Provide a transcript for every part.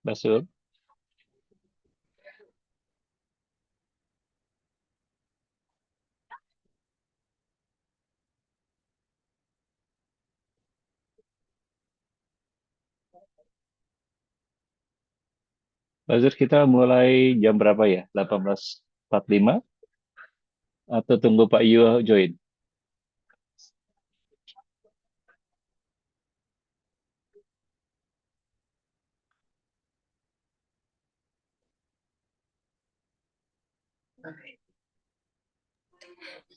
Masuk. Buzzer kita mulai jam berapa ya? 18.45 atau tunggu Pak Yu join?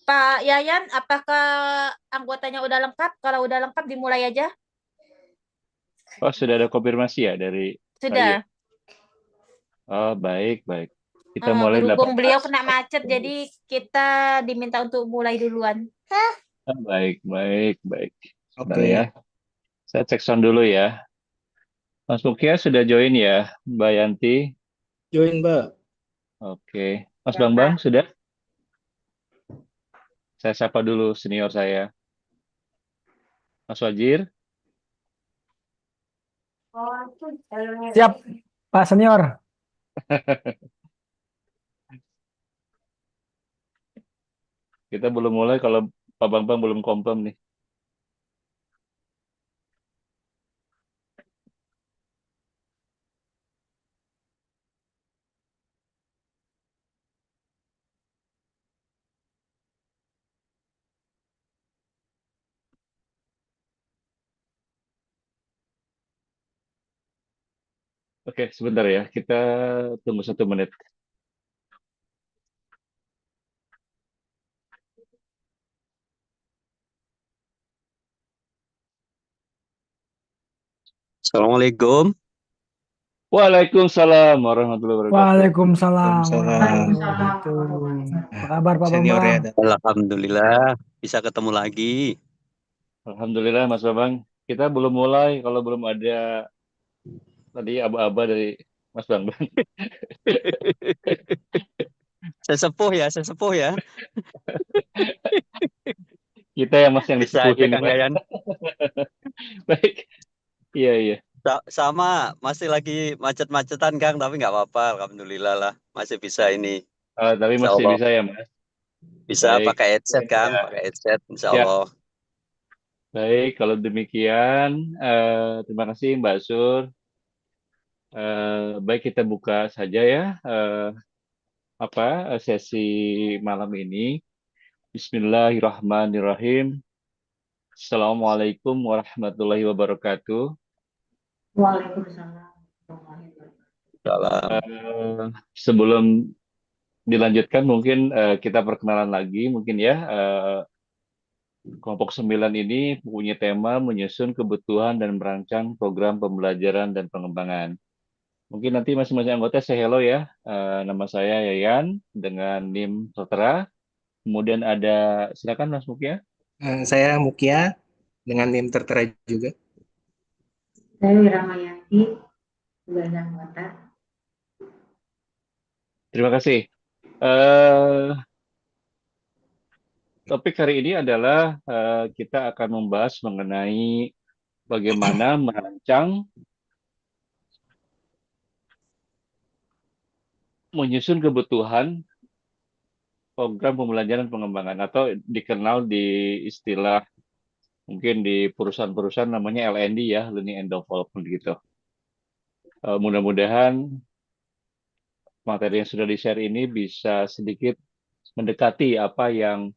Pak Yayan, apakah anggotanya udah lengkap? Kalau udah lengkap dimulai aja. Oh, sudah ada konfirmasi ya dari Pak Yu? Sudah. Oh, baik, baik. Kita mulai Berhubung beliau 18. kena macet, jadi kita diminta untuk mulai duluan. Oh, baik, baik, baik. Sebentar Oke, ya. Saya cek sound dulu ya. Mas Mukia sudah join ya, Mbak Yanti. join Mbak. Oke. Mas Ya, Bambang Pak. sudah? Saya sapa dulu senior saya. Mas Wajir. Siap, Pak Senior. Kita belum mulai kalau Pak Bambang belum confirm nih. Oke, sebentar ya. Kita tunggu 1 menit. Assalamualaikum. Waalaikumsalam warahmatullahi wabarakatuh. Waalaikumsalam Waalaikumsalam. warahmatullahi wabarakatuh. Apa kabar Pak Seniornya Bambang? ada. Alhamdulillah bisa ketemu lagi. Alhamdulillah Mas Bambang. Kita belum mulai kalau belum ada tadi aba-aba dari Mas Bambang. Sesepuh ya. Kita yang Mas yang Bisa aja disepuhin, Kang Pak. Yayan. Baik. Iya, iya. Sama, masih lagi macet-macetan Kang, tapi nggak apa-apa. Alhamdulillah lah, masih bisa ini. Tapi Insya masih Allah. bisa ya, Mas? Bisa Baik. pakai headset Kang, Ya. pakai headset Insya Ya. Allah. Baik, kalau demikian, terima kasih Mbak Sur. Baik, kita buka saja ya sesi malam ini. Bismillahirrahmanirrahim. Assalamualaikum warahmatullahi wabarakatuh. Waalaikumsalam. Salam. Sebelum dilanjutkan, mungkin kita perkenalan lagi, mungkin ya. Kelompok 9 ini punya tema menyusun kebutuhan dan merancang program pembelajaran dan pengembangan. Mungkin nanti masing-masing anggota say hello ya. Nama saya Yayan dengan NIM Sotera. Kemudian ada, silakan Mas Mukia. Saya Mukia dengan NIM tertera juga. Saya Wiramayanti, sebagai anggota. Terima kasih. Topik hari ini adalah kita akan membahas mengenai bagaimana merancang, menyusun kebutuhan program pembelajaran pengembangan atau dikenal di istilah mungkin di perusahaan-perusahaan namanya LND ya, Learning and Development gitu. Mudah-mudahan materi yang sudah di-share ini bisa sedikit mendekati apa yang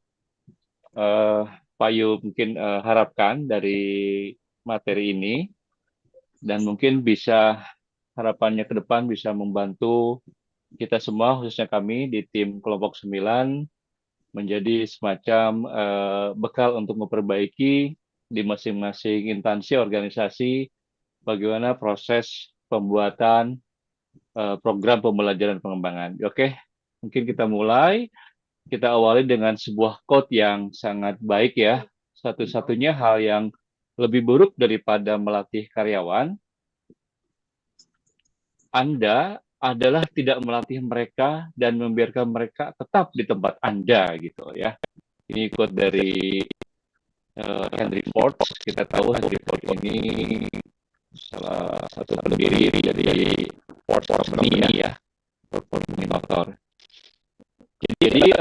Pak Yu mungkin harapkan dari materi ini dan mungkin bisa harapannya ke depan bisa membantu kita semua khususnya kami di tim kelompok 9 menjadi semacam bekal untuk memperbaiki di masing-masing instansi organisasi bagaimana proses pembuatan program pembelajaran pengembangan. Oke, mungkin kita mulai. Kita awali dengan sebuah quote yang sangat baik ya. Satu-satunya hal yang lebih buruk daripada melatih karyawan, Anda adalah tidak melatih mereka dan membiarkan mereka tetap di tempat Anda gitu ya. Ini quote dari Henry Ford. Kita tahu Henry Ford ini salah satu pendiri dari force company ya, koordinator. Jadi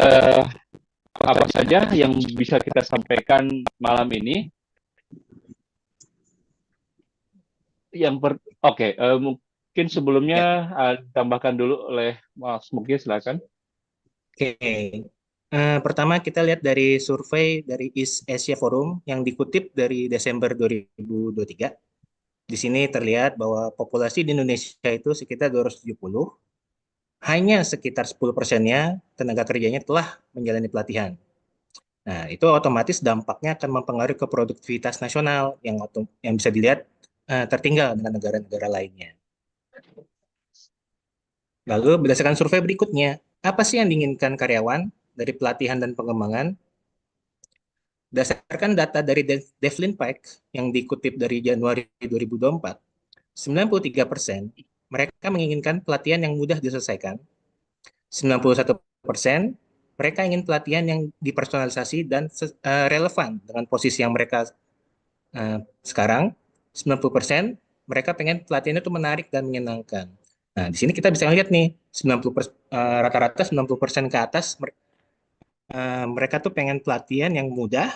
apa saja yang bisa kita sampaikan malam ini? Oke, mungkin sebelumnya ditambahkan dulu oleh Mas Mugi, silakan. Oke. Pertama kita lihat dari survei dari East Asia Forum yang dikutip dari Desember 2023. Di sini terlihat bahwa populasi di Indonesia itu sekitar 270. Hanya sekitar 10%-nya tenaga kerjanya telah menjalani pelatihan. Nah, itu otomatis dampaknya akan mempengaruhi ke produktivitas nasional yang bisa dilihat tertinggal dengan negara-negara lainnya. Lalu berdasarkan survei berikutnya, apa sih yang diinginkan karyawan dari pelatihan dan pengembangan? Berdasarkan data dari Devlin Peck yang dikutip dari Januari 2024, 93% mereka menginginkan pelatihan yang mudah diselesaikan. 91% mereka ingin pelatihan yang dipersonalisasi dan relevan dengan posisi yang mereka sekarang. 90% mereka pengen pelatihan itu menarik dan menyenangkan. Nah, di sini kita bisa lihat nih, rata-rata 90% ke atas mereka tuh pengen pelatihan yang mudah,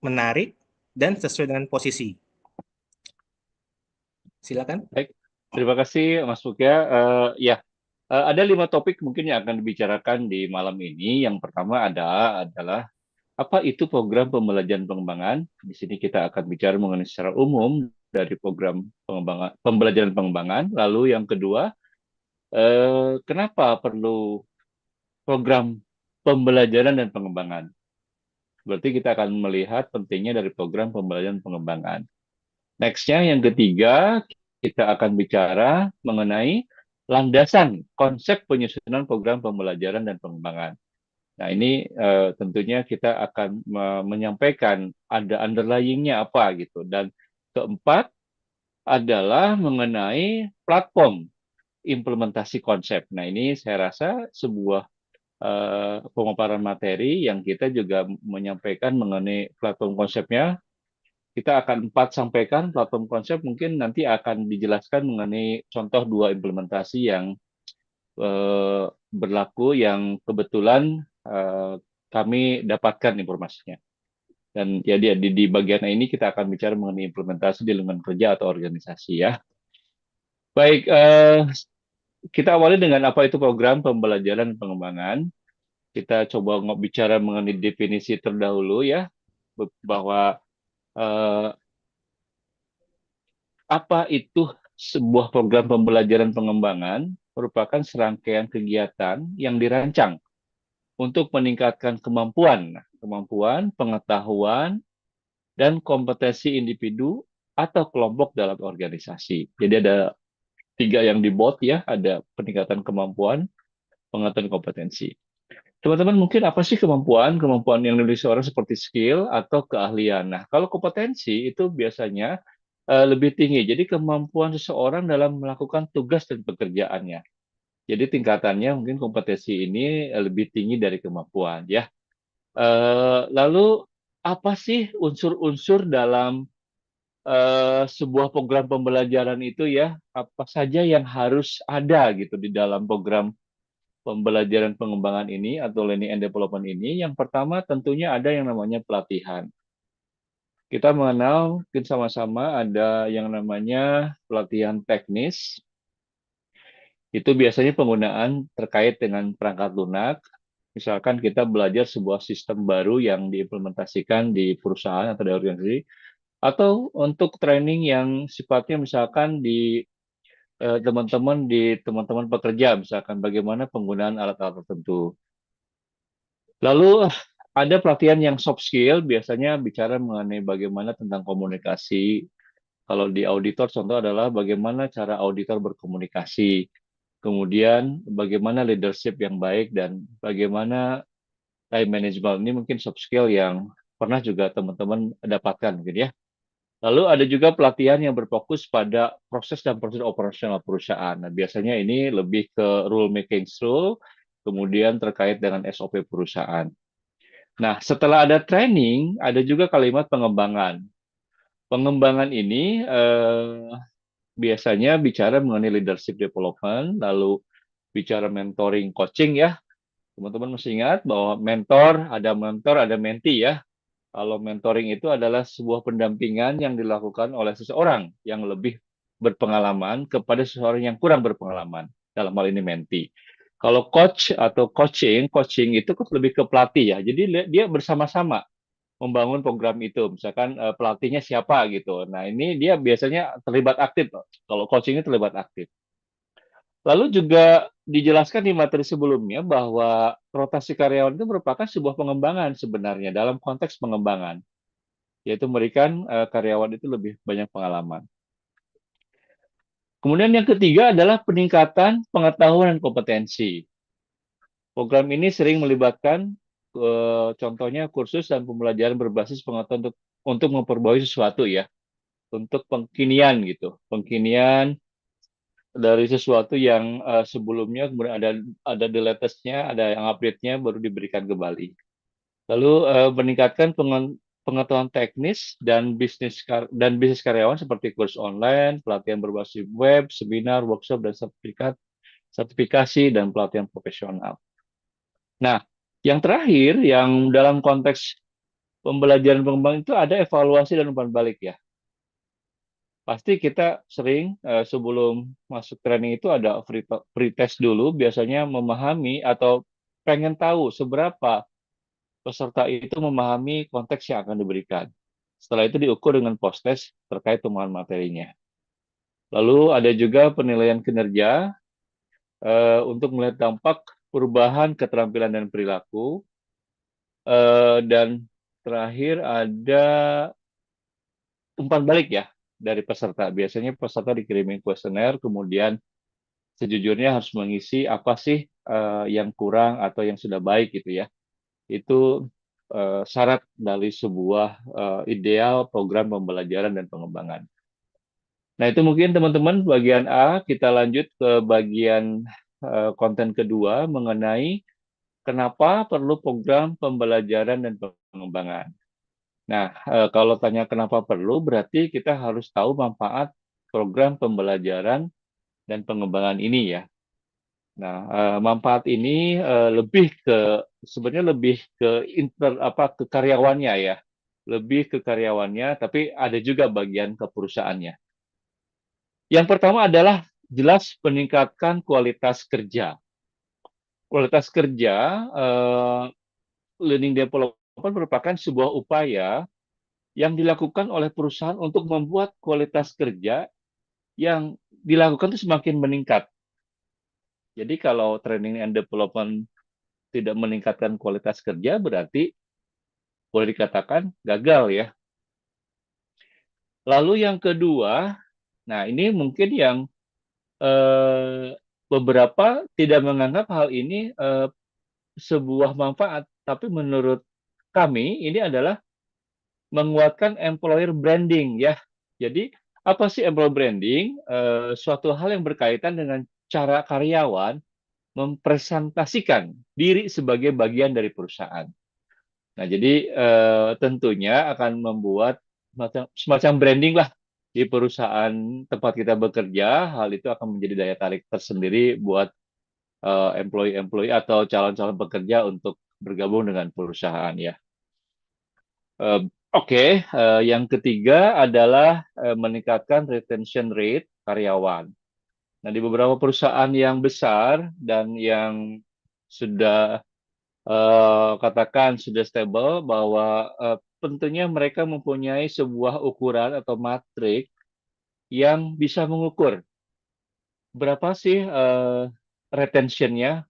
menarik, dan sesuai dengan posisi. Silakan. Baik, terima kasih Mas Mugia. Ada 5 topik mungkin yang akan dibicarakan di malam ini. Yang pertama adalah apa itu program pembelajaran pengembangan. Di sini kita akan bicara mengenai secara umum dari program pembelajaran pengembangan. Lalu yang kedua, kenapa perlu program pembelajaran dan pengembangan? Berarti kita akan melihat pentingnya dari program pembelajaran pengembangan. Next-nya yang ketiga, kita akan bicara mengenai landasan konsep penyusunan program pembelajaran dan pengembangan. Nah, ini tentunya kita akan menyampaikan ada underlying-nya apa gitu. Dan keempat adalah mengenai platform implementasi konsep. Nah, ini saya rasa sebuah pemaparan materi yang kita juga menyampaikan mengenai platform konsepnya. Kita akan 4 sampaikan platform konsep, mungkin nanti akan dijelaskan mengenai contoh 2 implementasi yang berlaku yang kebetulan kami dapatkan informasinya. Dan jadi di bagian ini kita akan bicara mengenai implementasi di lingkungan kerja atau organisasi ya. Baik, kita awali dengan apa itu program pembelajaran pengembangan. Kita coba bicara mengenai definisi terdahulu ya, bahwa apa itu sebuah program pembelajaran pengembangan merupakan serangkaian kegiatan yang dirancang untuk meningkatkan kemampuan, pengetahuan, dan kompetensi individu atau kelompok dalam organisasi. Jadi ada 3 yang di bold ya, ada peningkatan kemampuan, pengetahuan, kompetensi. Teman-teman mungkin apa sih kemampuan? Kemampuan yang dimiliki seorang seperti skill atau keahlian. Nah, kalau kompetensi itu biasanya lebih tinggi. Jadi kemampuan seseorang dalam melakukan tugas dan pekerjaannya. Jadi tingkatannya mungkin kompetensi ini lebih tinggi dari kemampuan ya. Lalu apa sih unsur-unsur dalam sebuah program pembelajaran itu ya? Apa saja yang harus ada gitu di dalam program pembelajaran pengembangan ini atau learning and development ini? Yang pertama tentunya ada yang namanya pelatihan. Kita mengenal mungkin sama-sama ada yang namanya pelatihan teknis. Itu biasanya penggunaan terkait dengan perangkat lunak. Misalkan kita belajar sebuah sistem baru yang diimplementasikan di perusahaan atau di organisasi, atau untuk training yang sifatnya misalkan di teman-teman pekerja, misalkan bagaimana penggunaan alat-alat tertentu. Lalu ada pelatihan yang soft skill, biasanya bicara mengenai bagaimana tentang komunikasi. Kalau di auditor contoh adalah bagaimana cara auditor berkomunikasi. Kemudian bagaimana leadership yang baik dan bagaimana time management, ini mungkin soft skill yang pernah juga teman-teman dapatkan gitu ya. Lalu ada juga pelatihan yang berfokus pada proses dan prosedur operasional perusahaan. Nah, biasanya ini lebih ke rule making rule, kemudian terkait dengan SOP perusahaan. Nah, setelah ada training, ada juga kalimat pengembangan. Pengembangan ini biasanya bicara mengenai leadership development, lalu bicara mentoring coaching ya. Teman-teman mesti ingat bahwa mentor, ada mentee ya. Kalau mentoring itu adalah sebuah pendampingan yang dilakukan oleh seseorang yang lebih berpengalaman kepada seseorang yang kurang berpengalaman. Dalam hal ini mentee. Kalau coach atau coaching itu lebih ke pelatih ya. Jadi dia bersama-sama membangun program itu. Misalkan pelatihnya siapa gitu. Nah ini dia biasanya terlibat aktif. Kalau coaching itu terlibat aktif. Lalu juga dijelaskan di materi sebelumnya bahwa rotasi karyawan itu merupakan sebuah pengembangan sebenarnya dalam konteks pengembangan, yaitu memberikan karyawan itu lebih banyak pengalaman. Kemudian yang ketiga adalah peningkatan pengetahuan dan kompetensi. Program ini sering melibatkan contohnya kursus dan pembelajaran berbasis pengetahuan untuk memperbarui sesuatu ya, untuk pengkinian gitu, pengkinian dari sesuatu yang sebelumnya kemudian ada the latest-nya, ada yang update-nya baru diberikan kembali. Lalu meningkatkan pengetahuan teknis dan bisnis karyawan seperti kurs online, pelatihan berbasis web, seminar, workshop dan sertifikasi dan pelatihan profesional. Nah, yang terakhir yang dalam konteks pembelajaran pengembangan itu ada evaluasi dan umpan balik ya. Pasti kita sering sebelum masuk training itu ada free test dulu, biasanya memahami atau pengen tahu seberapa peserta itu memahami konteks yang akan diberikan. Setelah itu diukur dengan post test terkait pemahaman materinya. Lalu ada juga penilaian kinerja untuk melihat dampak perubahan keterampilan dan perilaku. Dan terakhir ada umpan balik ya dari peserta. Biasanya peserta dikirimin kuesioner, kemudian sejujurnya harus mengisi apa sih yang kurang atau yang sudah baik gitu ya. Itu syarat dari sebuah ideal program pembelajaran dan pengembangan. Nah itu mungkin teman-teman bagian A, kita lanjut ke bagian konten kedua mengenai kenapa perlu program pembelajaran dan pengembangan. Nah, kalau tanya kenapa perlu, berarti kita harus tahu manfaat program pembelajaran dan pengembangan ini ya. Nah, manfaat ini sebenarnya lebih ke karyawannya ya, lebih ke karyawannya, tapi ada juga bagian ke perusahaannya. Yang pertama adalah jelas meningkatkan kualitas kerja. Kualitas kerja, learning development merupakan sebuah upaya yang dilakukan oleh perusahaan untuk membuat kualitas kerja yang dilakukan itu semakin meningkat. Jadi kalau training and development tidak meningkatkan kualitas kerja, berarti boleh dikatakan gagal ya. Lalu yang kedua, nah ini mungkin yang beberapa tidak menganggap hal ini sebuah manfaat, tapi menurut kami ini adalah menguatkan employer branding ya. Jadi apa sih employer branding? Suatu hal yang berkaitan dengan cara karyawan mempresentasikan diri sebagai bagian dari perusahaan. Nah, jadi tentunya akan membuat semacam branding lah di perusahaan tempat kita bekerja. Hal itu akan menjadi daya tarik tersendiri buat employee-employee atau calon-calon pekerja untuk bergabung dengan perusahaan ya. Oke, yang ketiga adalah meningkatkan retention rate karyawan. Nah, di beberapa perusahaan yang besar dan yang sudah katakan sudah stable bahwa tentunya mereka mempunyai sebuah ukuran atau matrik yang bisa mengukur berapa sih retentionnya,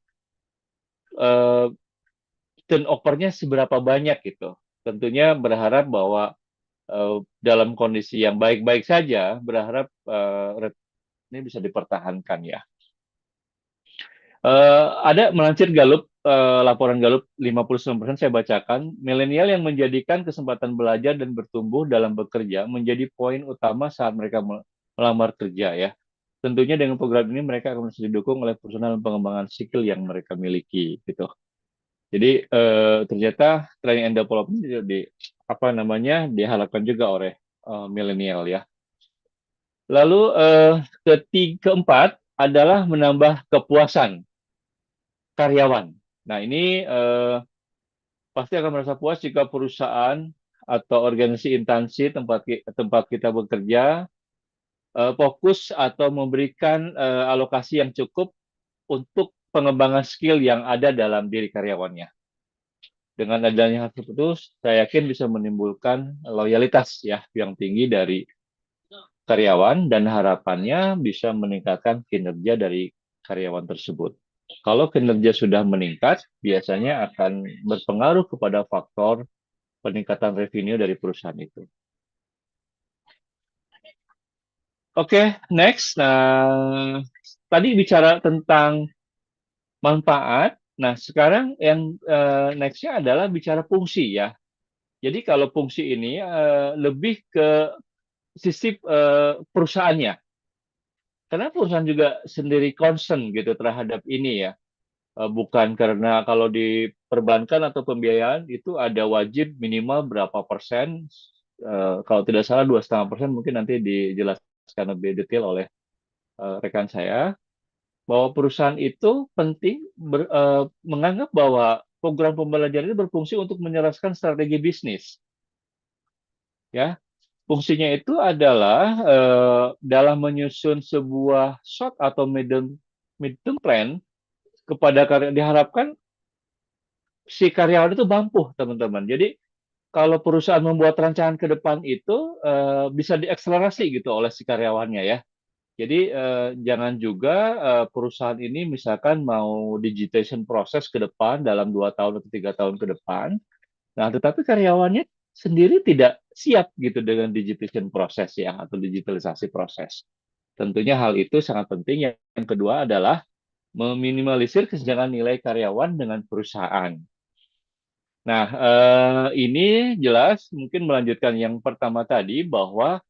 turnover-nya seberapa banyak gitu. Tentunya berharap bahwa dalam kondisi yang baik-baik saja, berharap ini bisa dipertahankan ya. Ada melansir Gallup, laporan Gallup 59% saya bacakan, milenial yang menjadikan kesempatan belajar dan bertumbuh dalam bekerja menjadi poin utama saat mereka melamar kerja ya. Tentunya dengan program ini mereka akan didukung oleh perusahaan dalam pengembangan skill yang mereka miliki gitu. Jadi ternyata training and development diharapkan juga oleh milenial ya. Lalu keempat adalah menambah kepuasan karyawan. Nah, ini pasti akan merasa puas jika perusahaan atau organisasi instansi tempat kita bekerja fokus atau memberikan alokasi yang cukup untuk pengembangan skill yang ada dalam diri karyawannya. Dengan adanya hal tersebut, saya yakin bisa menimbulkan loyalitas ya yang tinggi dari karyawan dan harapannya bisa meningkatkan kinerja dari karyawan tersebut. Kalau kinerja sudah meningkat, biasanya akan berpengaruh kepada faktor peningkatan revenue dari perusahaan itu. Oke, next. Nah, tadi bicara tentang manfaat. Nah, sekarang yang next-nya adalah bicara fungsi ya. Jadi kalau fungsi ini lebih ke sisi perusahaannya. Karena perusahaan juga sendiri concern gitu terhadap ini ya. Bukan karena kalau di perbankan atau pembiayaan itu ada wajib minimal berapa persen. Kalau tidak salah 2,5%, mungkin nanti dijelaskan lebih detail oleh rekan saya. Bahwa perusahaan itu penting menganggap bahwa program pembelajaran itu berfungsi untuk menjelaskan strategi bisnis. Ya, fungsinya itu adalah dalam menyusun sebuah short atau medium plan kepada diharapkan si karyawan itu mampu, teman-teman. Jadi kalau perusahaan membuat rancangan ke depan itu bisa diakselerasi gitu oleh si karyawannya ya. Jadi jangan juga perusahaan ini misalkan mau digitization proses ke depan dalam 2 tahun atau 3 tahun ke depan. Nah, tetapi karyawannya sendiri tidak siap gitu dengan digitization proses ya atau digitalisasi proses. Tentunya hal itu sangat penting. Yang kedua adalah meminimalisir kesenjangan nilai karyawan dengan perusahaan. Nah, ini jelas mungkin melanjutkan yang pertama tadi bahwa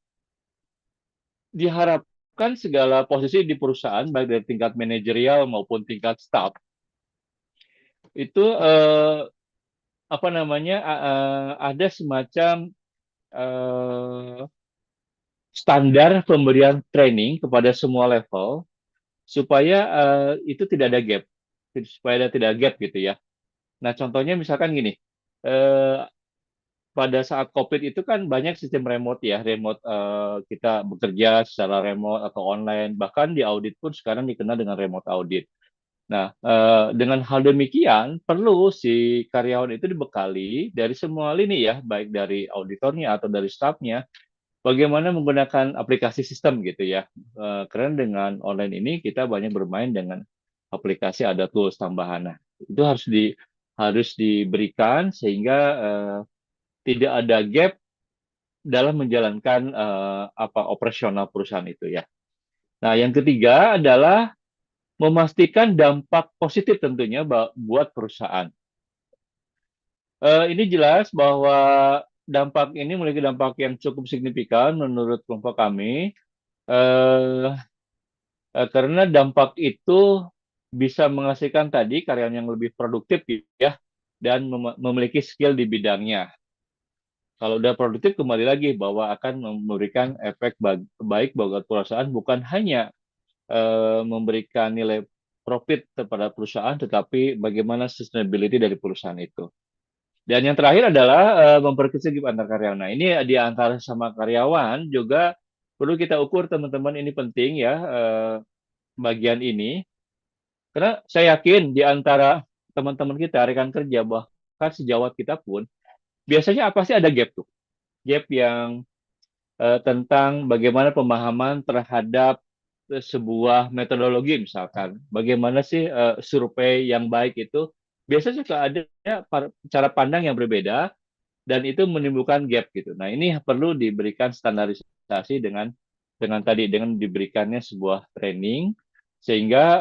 diharapkan segala posisi di perusahaan baik dari tingkat manajerial maupun tingkat staff itu apa namanya ada semacam standar pemberian training kepada semua level supaya itu tidak ada gap, supaya tidak gap gitu ya. Nah, contohnya misalkan gini, pada saat COVID itu kan banyak sistem remote ya, remote kita bekerja secara remote atau online, bahkan di audit pun sekarang dikenal dengan remote audit. Nah, dengan hal demikian, perlu si karyawan itu dibekali dari semua lini ya, baik dari auditornya atau dari stafnya, bagaimana menggunakan aplikasi sistem gitu ya. Karena dengan online ini kita banyak bermain dengan aplikasi, ada tools tambahan. Nah, itu harus diberikan sehingga tidak ada gap dalam menjalankan operasional perusahaan itu ya. Nah, yang ketiga adalah memastikan dampak positif tentunya buat perusahaan. Ini jelas bahwa dampak ini memiliki dampak yang cukup signifikan menurut kelompok kami, karena dampak itu bisa menghasilkan tadi karyawan yang lebih produktif ya, dan memiliki skill di bidangnya. Kalau udah produktif, kembali lagi bahwa akan memberikan efek baik bagi perusahaan, bukan hanya memberikan nilai profit kepada perusahaan, tetapi bagaimana sustainability dari perusahaan itu. Dan yang terakhir adalah memperkecil gap antar karyawan. Nah, ini di antara sama karyawan juga perlu kita ukur, teman-teman, ini penting ya, bagian ini. Karena saya yakin di antara teman-teman kita, rekan kerja, bahkan sejawat kita pun, biasanya apa sih ada gap tuh? Gap yang tentang bagaimana pemahaman terhadap sebuah metodologi misalkan. Bagaimana sih survei yang baik itu? Biasanya juga ada cara pandang yang berbeda dan itu menimbulkan gap gitu. Nah, ini perlu diberikan standarisasi dengan diberikannya sebuah training sehingga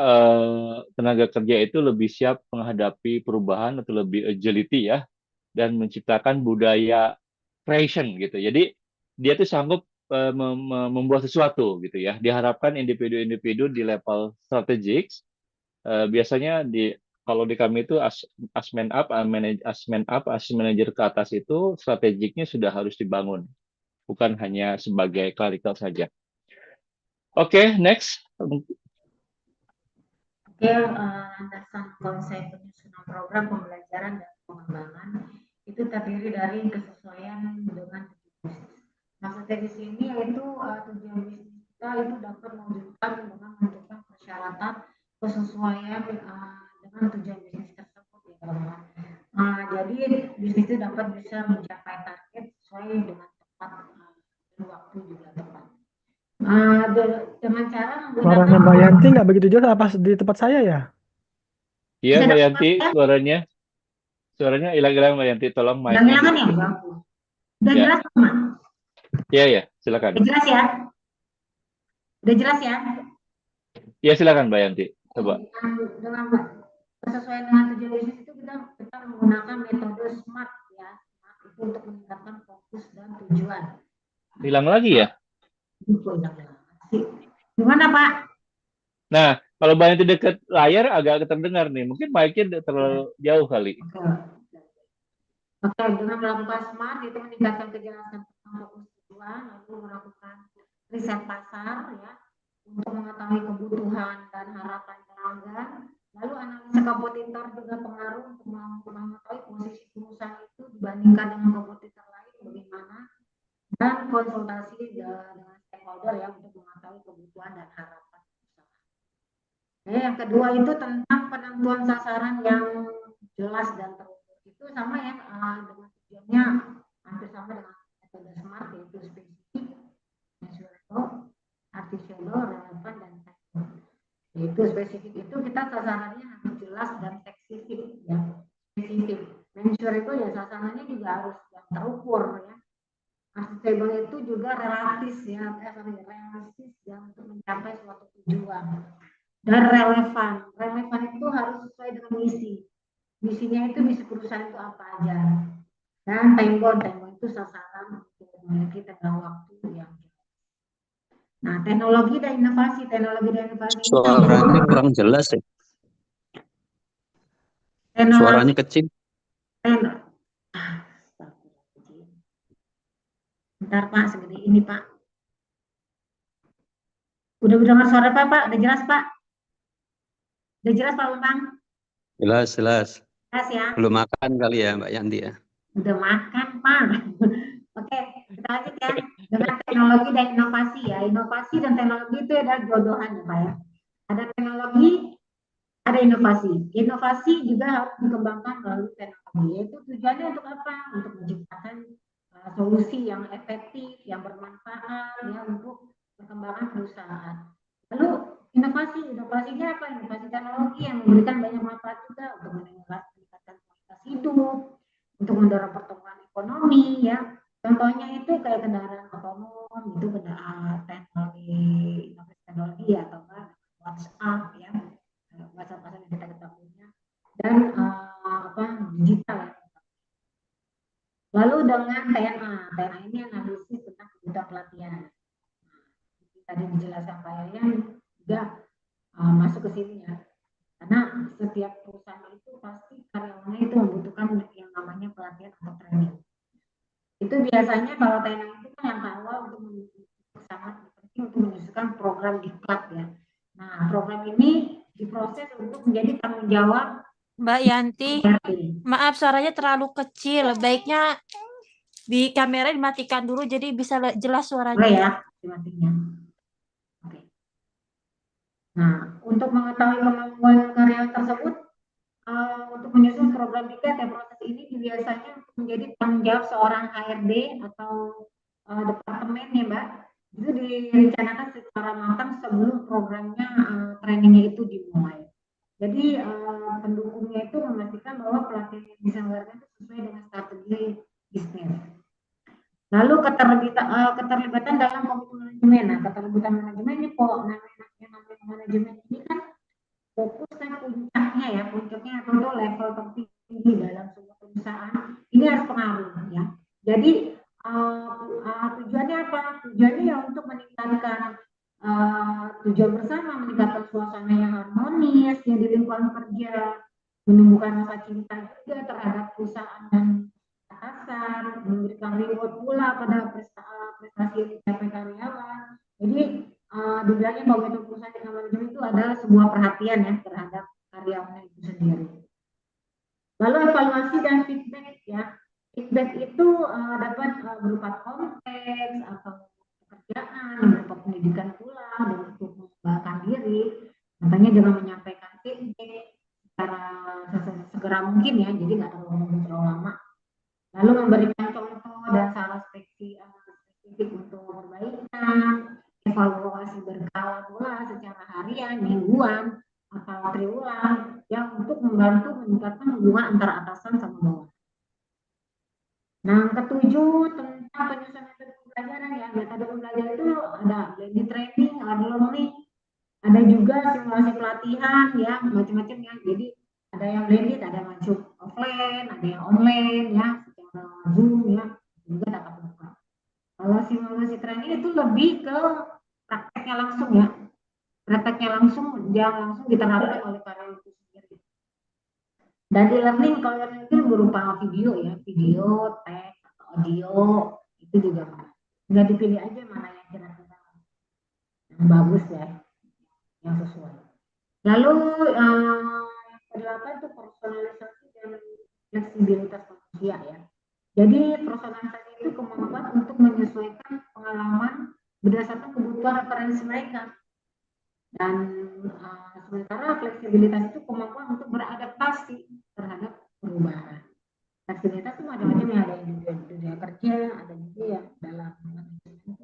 tenaga kerja itu lebih siap menghadapi perubahan atau lebih agility ya dan menciptakan budaya creation gitu. Jadi dia tuh sanggup membuat sesuatu gitu ya. Diharapkan individu-individu di level strategik biasanya kalau di kami itu asmen up, asmen manager ke atas itu strategiknya sudah harus dibangun, bukan hanya sebagai clerical saja. Oke, next. Oke, landasan konsep penyusunan program pembelajaran dan pengembangan itu terdiri dari kesesuaian dengan tujuan bisnis. Maksudnya di sini yaitu tujuan bisnis kita itu dapat mewujudkan dengan menentukan persyaratan kesesuaian dengan tujuan bisnis tersebut ya teman-teman. Jadi bisnis itu dapat bisa mencapai target sesuai dengan tepat dan waktu juga tepat. Dengan cara Suaranya menggunakan Mbak Yanti nggak begitu jelas apa di tempat saya ya? Iya, Bisa Mbak dengar Yanti, saya? suaranya hilang-hilang Mbak Yanti. Tolong mic-nya Hilang-hilangan ya, dideketin. bagus. Udah Ya. jelas, Mak? Iya, ya, silakan. Udah jelas ya? Udah jelas ya? Ya, silakan Mbak Yanti. Coba. Dengan sesuai dengan tujuan bisnis itu kita menggunakan metode SMART ya. SMART itu untuk meningkatkan fokus dan tujuan. Hilang lagi ya? Gimana Pak? Nah, kalau Mbak Yanti dekat layar agak terdengar nih. Mungkin mic-nya terlalu jauh kali. Oke, dengan melakukan SMART itu meningkatkan kejelasan tentang fokus tujuan, lalu melakukan riset pasar ya untuk mengetahui kebutuhan dan harapan pelanggan, lalu analisa kompetitor juga pengaruh untuk mengetahui posisi perusahaan itu dibandingkan dengan kompetitor lain bagaimana, dan konsultasi dengan stakeholder ya untuk mengetahui kebutuhan dan harapan perusahaan. Yang kedua itu tentang penentuan sasaran yang jelas dan terukur. Itu sama ya dengan tujuannya hampir sama dengan metode SMART yaitu spesifik, measurable, artisanal, relevan, dan teknis. Yaitu spesifik itu kita sasarannya harus jelas dan spesifik ya. Spesifik. Measurable ya sasarannya juga harus yang terukur ya. Artisanal itu juga realistis ya, realistis ya untuk mencapai suatu tujuan. Dan relevan. Relevan itu harus sesuai dengan misi. Misinya itu misi perusahaan itu apa aja. Dan time-bound itu sasaran untuk memiliki tenggang waktu yang jelas. Nah, teknologi dan inovasi ini Suaranya kurang jelas ya. Suaranya kecil. Bentar Pak, segede ini Pak. Udah dengar suara Pak? Udah jelas Pak? Udah jelas Pak Bambang? Jelas. Jelas ya? Belum makan kali ya Mbak Yanti ya. Udah makan Pak. Oke, kita lanjut ya. Dengan teknologi dan inovasi ya. Inovasi dan teknologi itu adalah jodohan ya Pak ya. Ada teknologi, ada inovasi. Inovasi juga harus dikembangkan melalui teknologi. Yaitu tujuannya untuk apa? Untuk menciptakan solusi yang efektif, yang bermanfaat ya untuk perkembangan perusahaan. Lalu inovasinya apa? Inovasi teknologi yang memberikan banyak manfaat juga untuk meningkatkan kualitas hidup, untuk mendorong pertumbuhan ekonomi ya. Contohnya itu kayak kendaraan otonom, itu teknologi atau WhatsApp ya, WhatsApp yang kita ketahuinya, dan digital ya. Lalu dengan TNA ini analisis tentang kebutuhan pelatihan. Tadi dijelaskan Pak Yayan juga masuk ke sini ya. Karena setiap perusahaan itu pasti karyawannya itu membutuhkan yang namanya pelatihan atau training. Itu biasanya kalau training itu kan yang awal untuk sangat penting untuk menyusun program diklat ya. Nah, program ini diproses untuk menjadi tanggung jawab Mbak Yanti. Maaf suaranya terlalu kecil. Baiknya di kamera dimatikan dulu jadi bisa jelas suaranya. Boleh ya, dimatikan. Oke. Nah, untuk mengetahui kemampuan karyawan tersebut, untuk menyusun program diklat ya, proses ini biasanya menjadi tanggung jawab seorang HRD atau departemen ya Mbak. Itu direncanakan secara matang sebelum programnya trainingnya itu dimulai. Jadi pendukungnya itu memastikan bahwa pelatihan yang diselenggarakan itu sesuai dengan strategi bisnis. Lalu keterlibatan dalam komite manajemen. Nah, keterlibatan manajemen ini kok namanya manajemen ini kan fokus ke puncaknya atau level tertinggi dalam sebuah perusahaan. Ini harus pengaruh ya. Jadi tujuannya apa? Tujuannya ya untuk meningkatkan tujuan bersama, meningkatkan suasana yang harmonis yang di lingkungan kerja, menumbuhkan rasa cinta juga terhadap perusahaan dan atasan, memberikan reward pula pada prestasi yang dicapai karyawan. Jadi dibilangnya bahwa metode perusahaan dengan manajemen itu adalah sebuah perhatian ya terhadap karyawan itu sendiri. Lalu evaluasi dan feedback ya. Feedback itu dapat berupa konteks atau pekerjaan, berupa pendidikan pula dan untuk mengembangkan diri. Makanya jangan menyampaikan feedback secara segera mungkin ya, jadi nggak terlalu lama. Lalu memberikan contoh dan saran spesifik untuk perbaikan, evaluasi berkala pula secara harian, mingguan, atau triwulan yang untuk membantu meningkatkan hubungan antara atasan sama bawah. Nah, ketujuh tentang penyusunan metode pembelajaran ya. Metode pembelajaran itu ada blended training, ada learning, ada juga simulasi pelatihan ya, macam-macam ya. Jadi ada yang blended, ada yang masuk offline, ada yang online ya, secara Zoom ya, juga tatap muka. Kalau simulasi training itu lebih ke prakteknya langsung ya. Prakteknya langsung, yang langsung diterapkan oleh karyawan itu sendiri. Dan di learning, kalau learning itu berupa video ya, video, teks, atau audio, itu juga nggak dipilih aja mana yang kira-kira yang bagus ya, yang sesuai. Lalu yang kedelapan itu personalisasi dan fleksibilitas manusia ya. Jadi personalisasi itu kemampuan untuk menyesuaikan pengalaman berdasarkan kebutuhan referensi mereka. Dan sementara fleksibilitas itu kemampuan untuk beradaptasi terhadap perubahan. Fleksibilitas itu macam-macam ya, ada yang di dunia kerja, ada juga yang dalam manajemen.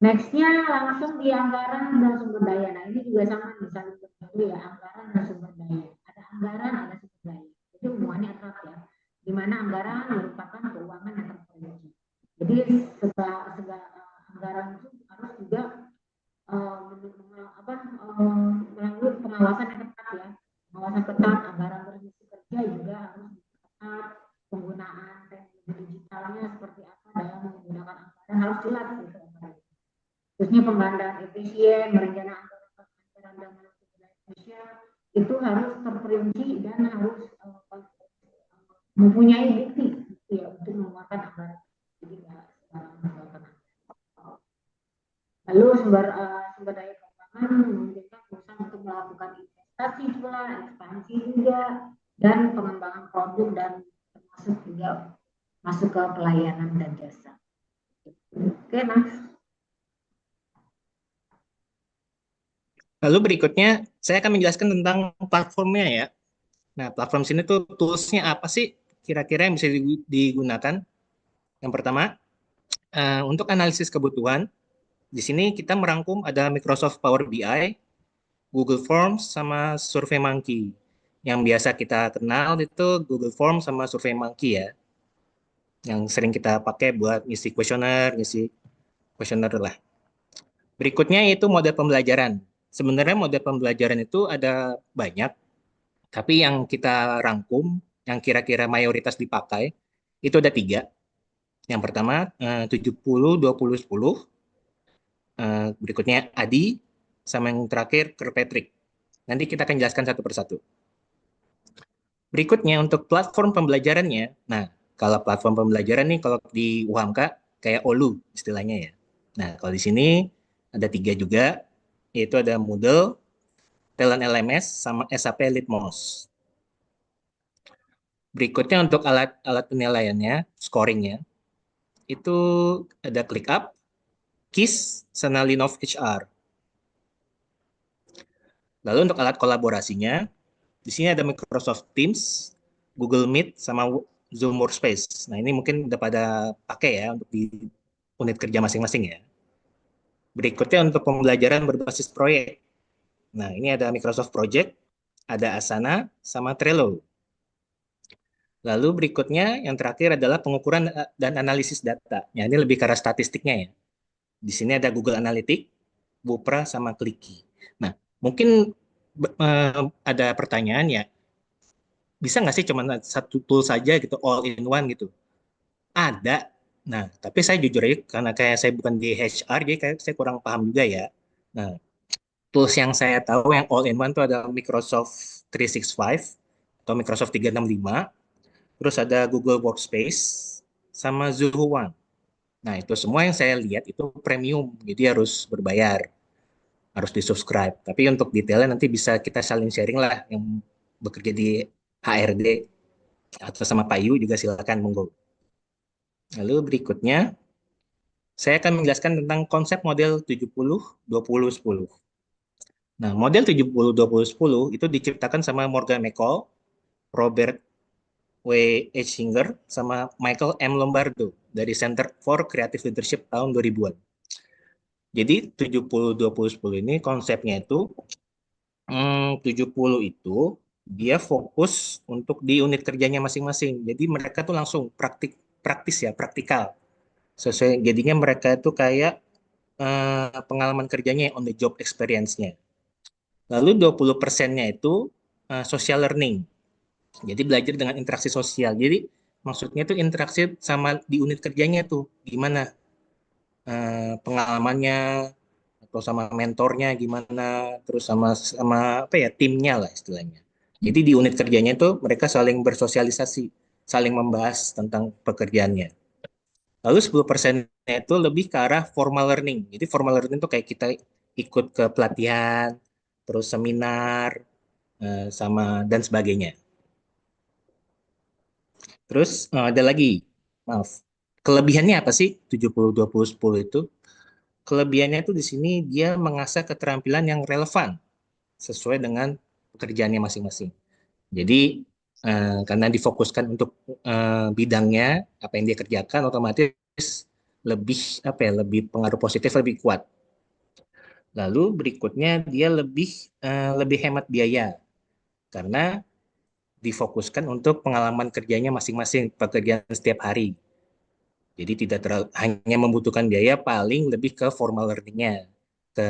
Nextnya langsung di anggaran dan sumber daya. Nah ini juga sama misalnya dulu ya, anggaran dan sumber daya. Ada anggaran, ada sumber daya. Itu hubungannya erat ya. Di mana anggaran merupakan keuangan yang terperinci. Jadi segala anggaran itu harus juga melalui pengawasan yang ketat ya, pengawasan ketat, anggaran berisi kerja juga harus ketat, penggunaan teknologi digitalnya seperti apa dalam menggunakan anggaran harus jelas gitu. Khususnya penggandaan efisien, merencanakan anggaran dan efisien itu harus terperinci dan harus mempunyai bukti ya untuk mengeluarkan anggaran. Jadi nggak sembarang mengeluarkan. Lalu sumber daya keuangan memungkinkan perusahaan untuk melakukan investasi pula, ekspansi juga, dan pengembangan produk dan termasuk juga masuk ke pelayanan dan jasa. Oke, next. Lalu berikutnya saya akan menjelaskan tentang platformnya ya. Nah, platform sini tuh toolsnya apa sih kira-kira yang bisa digunakan? Yang pertama, untuk analisis kebutuhan, di sini kita merangkum ada Microsoft Power BI, Google Forms, sama SurveyMonkey. Yang biasa kita kenal itu Google Forms sama SurveyMonkey ya. Yang sering kita pakai buat ngisi kuesioner lah. Berikutnya itu model pembelajaran. Sebenarnya model pembelajaran itu ada banyak, tapi yang kita rangkum, yang kira-kira mayoritas dipakai, itu ada 3. Yang pertama, 70-20-10. Berikutnya Adi, sama yang terakhir Kirkpatrick. Nanti kita akan jelaskan satu persatu. Berikutnya untuk platform pembelajarannya. Nah, kalau platform pembelajaran nih, kalau di UHAMKA kayak OLU istilahnya ya. Nah, kalau di sini ada 3 juga, yaitu ada Moodle, Talent LMS, sama SAP Litmos. Berikutnya untuk alat penilaiannya, scoringnya, itu ada ClickUp, KISS, sama Linov HR. Lalu untuk alat kolaborasinya, di sini ada Microsoft Teams, Google Meet, sama Zoom Workspace. Nah, ini mungkin udah pada pakai ya untuk di unit kerja masing-masing ya. Berikutnya untuk pembelajaran berbasis proyek. Nah, ini ada Microsoft Project, ada Asana, sama Trello. Lalu berikutnya yang terakhir adalah pengukuran dan analisis data. Ya, ini lebih ke arah statistiknya ya. Di sini ada Google Analytics, Bupra, sama Clicky. Nah, mungkin ada pertanyaan ya, bisa nggak sih cuma satu tool saja gitu, all in one gitu? Ada. Nah, tapi saya jujur aja, karena kayak saya bukan di HR, jadi kayak saya kurang paham juga ya. Nah, tools yang saya tahu yang all in one itu ada Microsoft 365 atau Microsoft 365, terus ada Google Workspace, sama Zoho One. Nah, itu semua yang saya lihat itu premium, jadi harus berbayar, harus di-subscribe. Tapi untuk detailnya nanti bisa kita saling sharing lah yang bekerja di HRD atau sama Pak Yu juga silakan monggo. Lalu berikutnya saya akan menjelaskan tentang konsep model 70-20-10. Nah, model 70-20-10 itu diciptakan sama Morgan McCall, Robert W. Singer, sama Michael M. Lombardo dari Center for Creative Leadership tahun 2000-an. Jadi 70-20-10 ini konsepnya itu 70 itu dia fokus untuk di unit kerjanya masing-masing. Jadi mereka tuh langsung praktis ya, praktikal. Sesuai jadinya mereka itu kayak pengalaman kerjanya on the job experience-nya. Lalu 20%-nya itu social learning. Jadi belajar dengan interaksi sosial. Jadi maksudnya itu interaksi sama di unit kerjanya tuh gimana pengalamannya atau sama mentornya gimana, terus sama sama apa ya timnya lah istilahnya. Jadi di unit kerjanya itu mereka saling bersosialisasi, saling membahas tentang pekerjaannya. Lalu 10%-nya itu lebih ke arah formal learning. Jadi formal learning itu kayak kita ikut ke pelatihan, terus seminar, sama dan sebagainya. Terus ada lagi, maaf, kelebihannya apa sih 70-20-10 itu? Kelebihannya itu di sini dia mengasah keterampilan yang relevan sesuai dengan pekerjaannya masing-masing. Jadi karena difokuskan untuk bidangnya apa yang dia kerjakan otomatis lebih apa ya lebih pengaruh positif lebih kuat. Lalu berikutnya dia lebih hemat biaya karena difokuskan untuk pengalaman kerjanya masing-masing pekerjaan setiap hari. Jadi tidak terlalu hanya membutuhkan biaya paling lebih ke formal learning-nya ke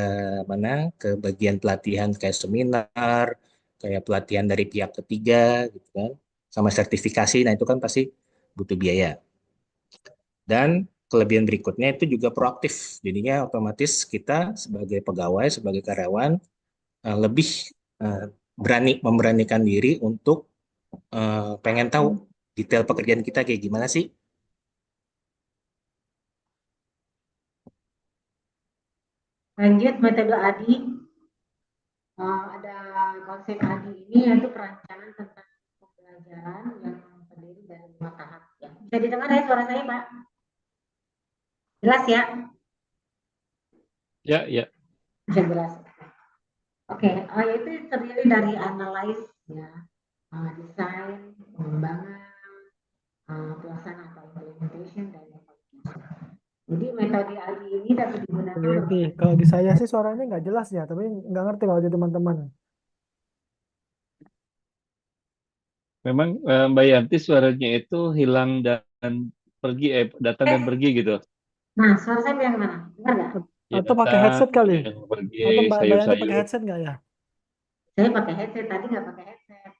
mana ke bagian pelatihan kayak seminar, kayak pelatihan dari pihak ketiga gitu kan, sama sertifikasi. Nah, itu kan pasti butuh biaya. Dan kelebihan berikutnya itu juga proaktif. Jadinya otomatis kita sebagai pegawai, sebagai karyawan lebih eh, memberanikan diri untuk pengen tahu detail pekerjaan kita kayak gimana sih. Lanjut metode ADI. Ada konsep ADI ini yaitu perencanaan tentang pembelajaran yang terdiri dari 5 tahap. Ya. Bisa didengar ya suara saya, Pak? Jelas ya? Ya, ya. Bisa jelas. Oke, itu terdiri dari analyze, ya, desain, pengembangan, pelaksanaan atau implementation, dan evaluation. Jadi metode ADI ini dapat digunakan Oke, kalau di saya sih suaranya nggak jelas ya, tapi nggak ngerti kalau di teman-teman. Memang Mbak Yanti suaranya itu hilang dan pergi, datang dan pergi gitu. Nah, suara saya yang mana? Dengar nggak? Ya Atau pakai datang, headset kali? yang pergi Atau Mbak Yanti pakai sayur-sayur. headset nggak ya? Saya pakai headset, tadi nggak pakai headset.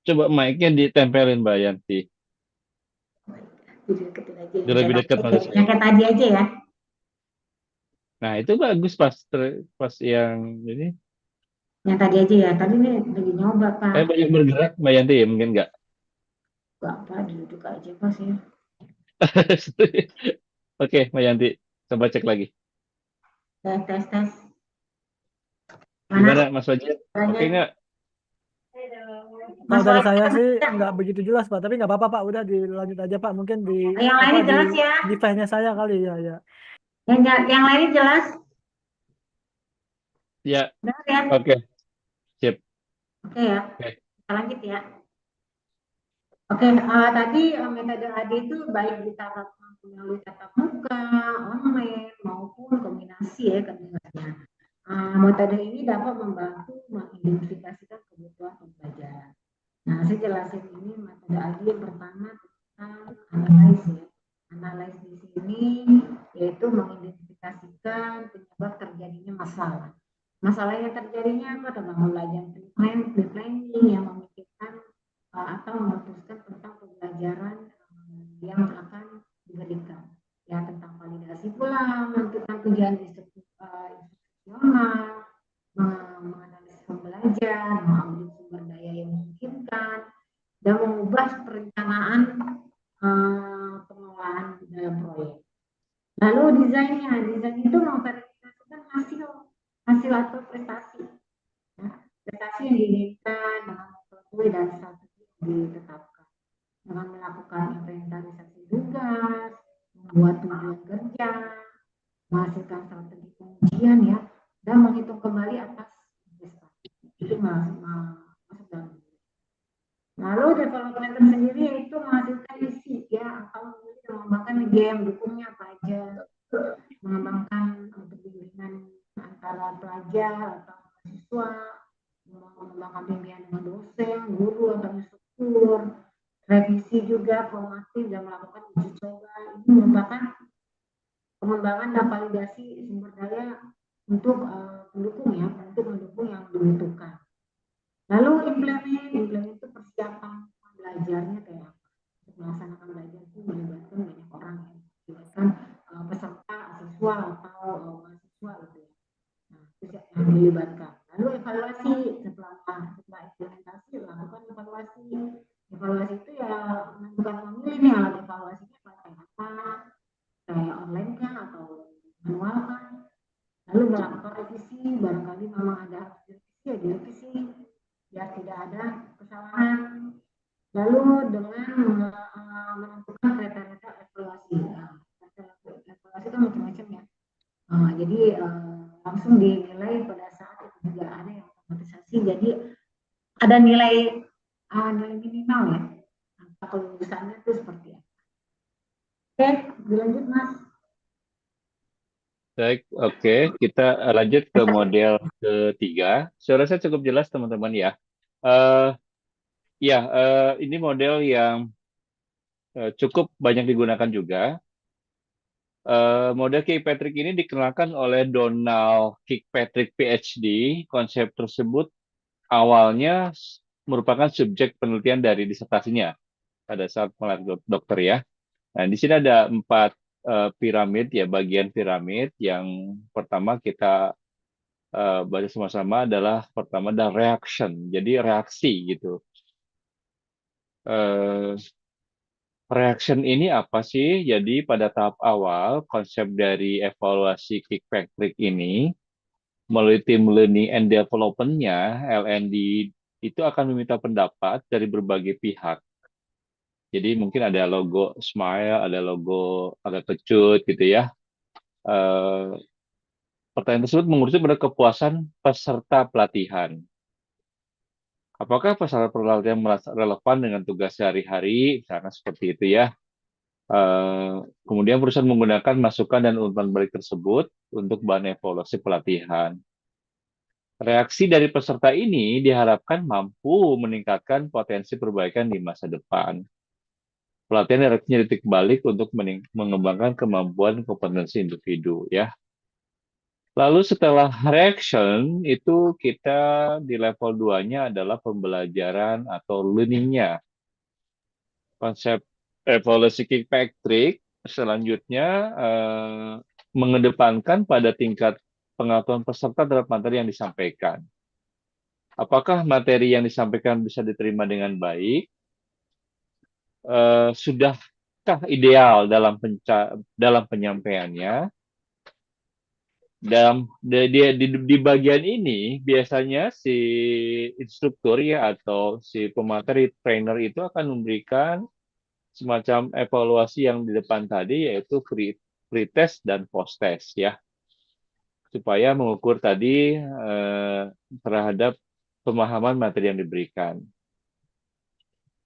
Coba mic-nya ditempelin Mbak Yanti. Jadi deketin aja. Biar lebih dekat maksud saya. Yang kayak tadi aja ya. Nah, itu bagus pas yang ini. Yang tadi aja ya. Tadi nih lagi nyoba, Pak. Banyak bergerak Mbak Yanti ya, mungkin nggak? Nggak, Pak, duduk aja, Pak, sih. Oke, Mbak Yanti, coba cek lagi. Tes. Gimana, Mana? Mas Wajid? Oke Suaranya? nggak? Kalau Mas dari Wahid, saya sih nggak begitu jelas Pak, tapi nggak apa-apa Pak, udah dilanjut aja Pak, mungkin di yang apa lainnya di jelas ya? device-nya saya kali ya ya. Yang lainnya jelas? Ya, Benar ya? oke, sip. Oke ya. Oke. Kita lanjut ya. Oke, tadi metode AD itu baik diterapkan melalui tatap muka, online, maupun kombinasi ya keduanya. Metode ini dapat membantu mengidentifikasikan kebutuhan pembelajaran. Nah, saya jelasin ini metode AD yang pertama tentang analisis ya. Analisis di sini yaitu mengidentifikasikan penyebab terjadinya masalah. Masalah yang terjadinya apa? Tentang belajar planning yang memikirkan atau memutuskan tentang pembelajaran yang akan diberikan. Ya, tentang validasi pula, menentukan tujuan institusional, menganalisis pembelajar, mengaudit sumber daya yang memungkinkan, dan mengubah perencanaan pengelolaan dalam proyek. hasil atau prestasi. Ya, prestasi yang diinginkan dengan metode dan strategi yang ditetapkan. Dengan melakukan inventarisasi tugas, membuat tujuan kerja, menghasilkan strategi pengujian ya, dan menghitung kembali atas investasi. Itu masuk dalam. Lalu development sendiri yaitu menghasilkan isi ya, atau mengembangkan game, dukungnya apa aja, mengembangkan untuk bimbingan antara pelajar atau mahasiswa, mengembangkan bimbingan dengan dosen, guru atau instruktur, revisi juga formatif dan melakukan uji coba. Ini merupakan pengembangan dan validasi sumber daya untuk pendukung ya, untuk mendukung yang dibutuhkan. Lalu implement itu persiapan belajarnya kayak apa? Untuk melaksanakan belajar itu melibatkan banyak orang ya, melibatkan peserta, siswa atau mahasiswa gitu ya. Nah, itu yang dilibatkan. Lalu evaluasi setelah implementasi lakukan evaluasi. Evaluasi itu ya menentukan memilih nih alat evaluasinya pakai apa, kayak online kan atau manual kan. Lalu melakukan revisi, barangkali memang ada direvisi ya direvisi biar tidak ada kesalahan. Lalu dengan menentukan kriteria evaluasi. Nah, evaluasi itu macam-macam ya. Jadi langsung dinilai pada saat itu juga ada yang otomatisasi. Jadi ada nilai minimal ya. Angka kelulusannya itu seperti apa? Oke, dilanjut Mas. Baik, oke. Kita lanjut ke model ketiga. Suara saya cukup jelas teman-teman ya. Ini model yang cukup banyak digunakan juga. Model Kirkpatrick ini dikenalkan oleh Donald Kirkpatrick PhD. Konsep tersebut awalnya merupakan subjek penelitian dari disertasinya pada saat melatih dokter ya. Nah, di sini ada 4 piramid ya, bagian piramid. Yang pertama kita baca sama-sama adalah pertama adalah reaction, jadi reaksi gitu. Reaction ini apa sih? Jadi pada tahap awal konsep dari evaluasi Kirkpatrick ini melalui tim learning and development-nya LND itu akan meminta pendapat dari berbagai pihak. Jadi mungkin ada logo smile, ada logo agak kecut gitu ya. Pertanyaan tersebut mengurusi pada kepuasan peserta pelatihan. Apakah peserta pelatihan merasa relevan dengan tugas sehari-hari, misalnya seperti itu ya. Kemudian perusahaan menggunakan masukan dan umpan balik tersebut untuk bahan evaluasi pelatihan. Reaksi dari peserta ini diharapkan mampu meningkatkan potensi perbaikan di masa depan. Pelatihan reaksinya titik balik untuk mengembangkan kemampuan kompetensi individu ya. Lalu setelah reaction itu kita di level 2-nya adalah pembelajaran atau learning-nya. Konsep evaluasi Kirkpatrick selanjutnya mengedepankan pada tingkat pengetahuan peserta terhadap materi yang disampaikan. Apakah materi yang disampaikan bisa diterima dengan baik? Sudahkah ideal dalam penyampaiannya? Di bagian ini biasanya si instruktur ya atau si pemateri trainer itu akan memberikan semacam evaluasi yang di depan tadi yaitu pre-test dan post-test ya, supaya mengukur tadi terhadap pemahaman materi yang diberikan.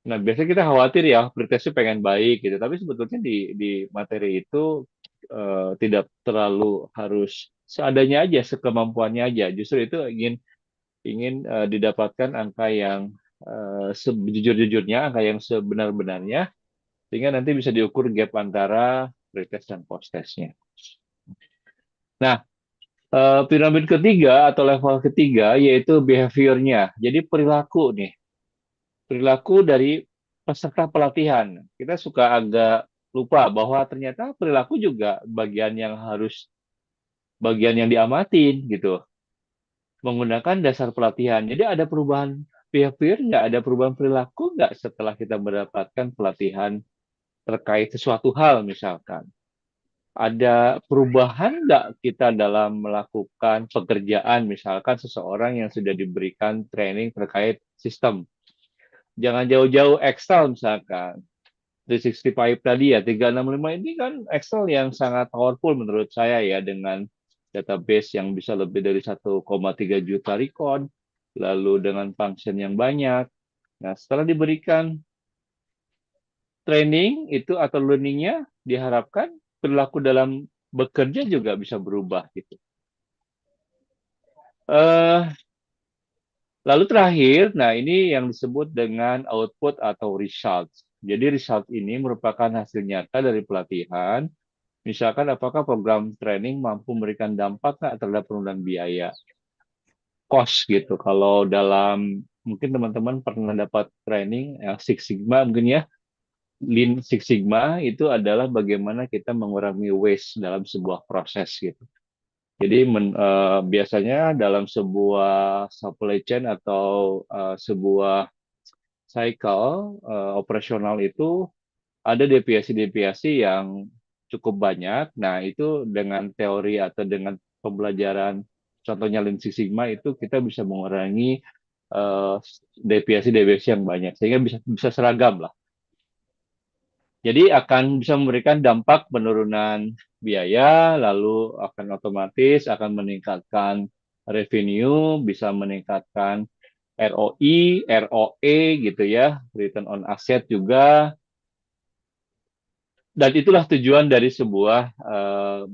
Nah, biasanya kita khawatir ya, pretestnya pengen baik gitu, tapi sebetulnya di materi itu tidak terlalu harus seadanya aja, sekemampuannya aja. Justru itu ingin didapatkan angka yang sejujur-jujurnya, angka yang sebenar-benarnya, sehingga nanti bisa diukur gap antara pretest dan post-testnya. Nah, piramid ketiga atau level ketiga yaitu behavior-nya. Jadi perilaku nih. Perilaku dari peserta pelatihan. Kita suka agak lupa bahwa ternyata perilaku juga bagian yang diamatin gitu. Menggunakan dasar pelatihan. Jadi ada perubahan behavior nggak? Ada perubahan perilaku nggak setelah kita mendapatkan pelatihan terkait sesuatu hal misalkan. Ada perubahan nggak kita dalam melakukan pekerjaan, misalkan seseorang yang sudah diberikan training terkait sistem. Jangan jauh-jauh Excel misalkan. 365 tadi ya, 365 ini kan Excel yang sangat powerful menurut saya ya, dengan database yang bisa lebih dari 1,3 juta record, lalu dengan function yang banyak. Nah, setelah diberikan training itu atau learningnya, diharapkan perilaku dalam bekerja juga bisa berubah gitu. Eh, Lalu terakhir, nah ini yang disebut dengan output atau results. Jadi result ini merupakan hasil nyata dari pelatihan. Misalkan apakah program training mampu memberikan dampak nggak terhadap penurunan biaya, cost gitu. Kalau dalam mungkin teman-teman pernah dapat training yang Six Sigma mungkin ya, Lean Six Sigma itu adalah bagaimana kita mengurangi waste dalam sebuah proses gitu. Jadi biasanya dalam sebuah supply chain atau sebuah cycle operasional itu ada deviasi-deviasi yang cukup banyak. Nah, itu dengan teori atau dengan pembelajaran contohnya Lean Six Sigma itu kita bisa mengurangi eh, deviasi-deviasi yang banyak sehingga bisa seragam lah. Jadi akan bisa memberikan dampak penurunan biaya, lalu akan otomatis akan meningkatkan revenue, bisa meningkatkan ROI, ROE gitu ya, return on asset juga. Dan itulah tujuan dari sebuah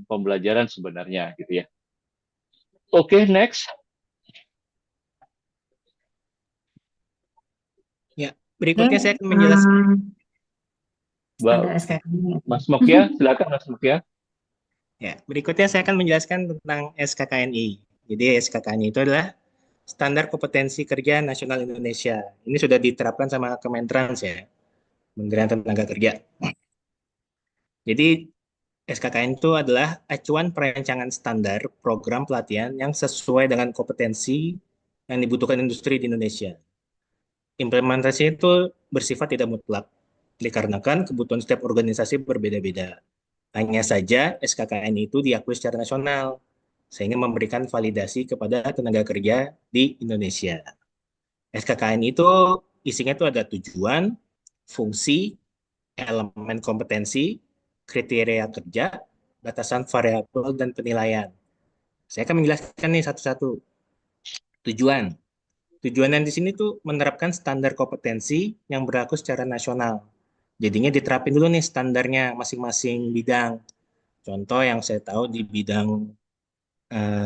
pembelajaran sebenarnya gitu ya. Oke, next. Ya, berikutnya saya akan menjelaskan. Ada SKK. Mas Mokia, silakan Mas Mokia. Ya, berikutnya saya akan menjelaskan tentang SKKNI. Jadi SKKNI itu adalah Standar Kompetensi Kerja Nasional Indonesia. Ini sudah diterapkan sama Kementrans ya, Kementerian Tenaga Kerja. Jadi SKKN itu adalah acuan perancangan standar program pelatihan yang sesuai dengan kompetensi yang dibutuhkan industri di Indonesia. Implementasi itu bersifat tidak mutlak, dikarenakan kebutuhan setiap organisasi berbeda-beda. Hanya saja SKKN itu diakui secara nasional, sehingga memberikan validasi kepada tenaga kerja di Indonesia. SKKN itu isinya itu ada tujuan, fungsi, elemen kompetensi, kriteria kerja, batasan variabel, dan penilaian. Saya akan menjelaskan nih satu-satu. Tujuan. Tujuan yang di sini tuh menerapkan standar kompetensi yang berlaku secara nasional. Jadinya diterapin dulu nih standarnya masing-masing bidang. Contoh yang saya tahu di bidang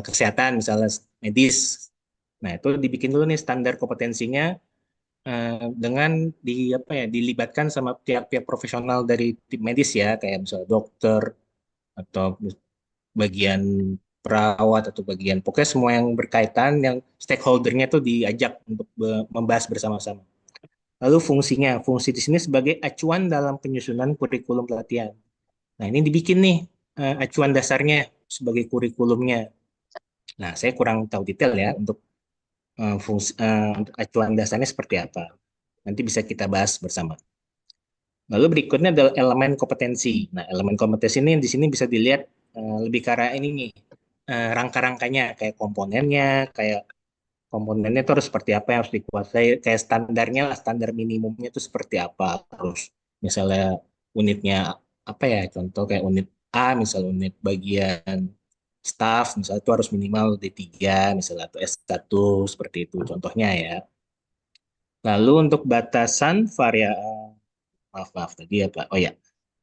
kesehatan, misalnya medis. Nah, itu dibikin dulu nih standar kompetensinya dengan dilibatkan sama pihak-pihak profesional dari tim medis ya, kayak misalnya dokter atau bagian perawat atau bagian pokoknya semua yang berkaitan yang stakeholdernya tuh diajak untuk membahas bersama-sama. Lalu fungsinya, fungsi di sini sebagai acuan dalam penyusunan kurikulum pelatihan. Nah, ini dibikin nih acuan dasarnya sebagai kurikulumnya. Nah, saya kurang tahu detail ya untuk untuk acuan dasarnya seperti apa. Nanti bisa kita bahas bersama. Lalu berikutnya adalah elemen kompetensi. Nah, elemen kompetensi ini di sini bisa dilihat lebih ke arah ini nih, rangka-rangkanya, kayak komponennya itu harus seperti apa yang harus dikuasai, kayak standarnya lah, standar minimumnya itu seperti apa. Terus misalnya unitnya apa ya, contoh kayak unit A, misalnya unit bagian staff, misalnya itu harus minimal D3, misalnya atau S1, seperti itu contohnya ya. Lalu untuk batasan variabel, maaf tadi apa? Oh ya,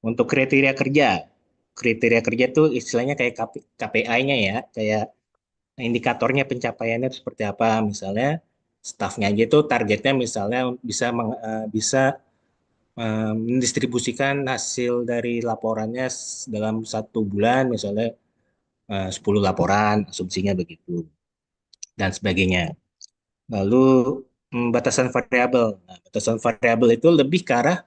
untuk kriteria kerja tuh istilahnya kayak KPI-nya ya, kayak indikatornya pencapaiannya itu seperti apa. Misalnya staffnya aja tuh targetnya misalnya bisa mendistribusikan hasil dari laporannya dalam 1 bulan, misalnya 10 laporan, asumsinya begitu dan sebagainya. Lalu batasan variabel. Nah, batasan variabel itu lebih ke arah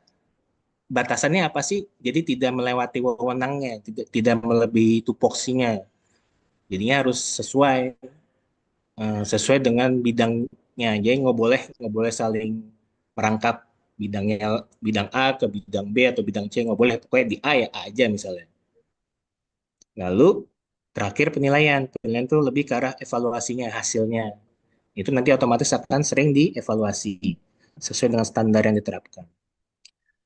batasannya apa sih? Jadi tidak melewati wewenangnya, tidak melebihi tupoksinya. Jadinya harus sesuai dengan bidangnya. Jadi nggak boleh saling merangkap bidang A ke bidang B atau bidang C, nggak boleh. Pokoknya di A ya A aja misalnya. Lalu terakhir penilaian. Penilaian itu lebih ke arah evaluasinya, hasilnya. Itu nanti otomatis akan sering dievaluasi sesuai dengan standar yang diterapkan.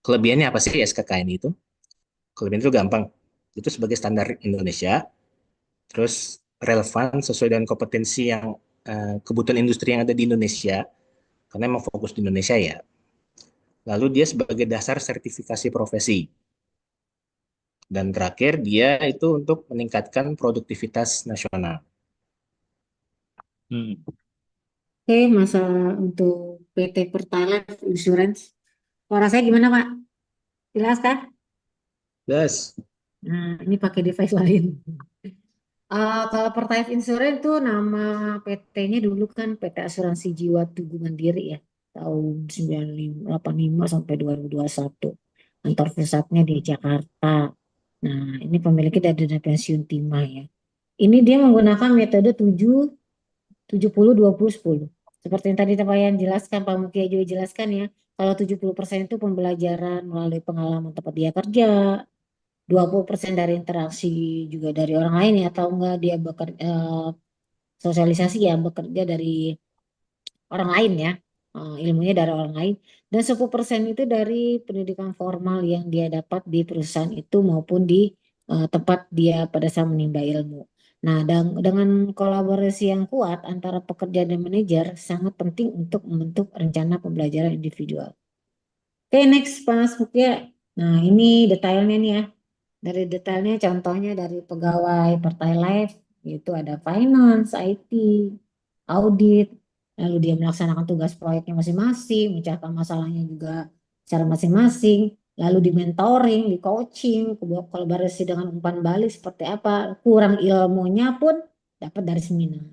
Kelebihannya apa sih SKKN itu? Kelebihan itu gampang. Itu sebagai standar Indonesia, terus relevan sesuai dengan kompetensi yang kebutuhan industri yang ada di Indonesia, karena memang fokus di Indonesia ya. Lalu dia sebagai dasar sertifikasi profesi. Dan terakhir dia itu untuk meningkatkan produktivitas nasional. Hmm. Oke, masalah untuk PT Pertalite Insurance. Suara saya gimana, Pak? Jelas kan? Plus, Nah, ini pakai device lain. Kalau Pertalite Insurance itu nama PT-nya dulu kan PT Asuransi Jiwa Tugu Mandiri ya. Tahun 1985 sampai 2021. Kantor pusatnya di Jakarta. Nah, ini pemiliknya dari dana pensiun Timah ya. Ini dia menggunakan metode 70-20-10. Seperti yang tadi Pak Yan jelaskan, Pak Mukia juga jelaskan ya. Kalau 70% itu pembelajaran melalui pengalaman tempat dia kerja, 20% dari interaksi juga dari orang lain ya, atau enggak dia bekerja, sosialisasi ya, bekerja dari orang lain ya, ilmunya dari orang lain. Dan 10% itu dari pendidikan formal yang dia dapat di perusahaan itu maupun di tempat dia pada saat menimba ilmu. Nah, dengan kolaborasi yang kuat antara pekerja dan manajer sangat penting untuk membentuk rencana pembelajaran individual. Oke, next Mas Mukia. Nah, ini detailnya nih ya. Dari detailnya contohnya dari pegawai Partai Life, itu ada finance, IT, audit, lalu dia melaksanakan tugas proyeknya masing-masing, memecahkan masalahnya juga secara masing-masing, lalu di mentoring, di coaching, kolaborasi dengan umpan balik seperti apa, kurang ilmunya pun dapat dari seminar.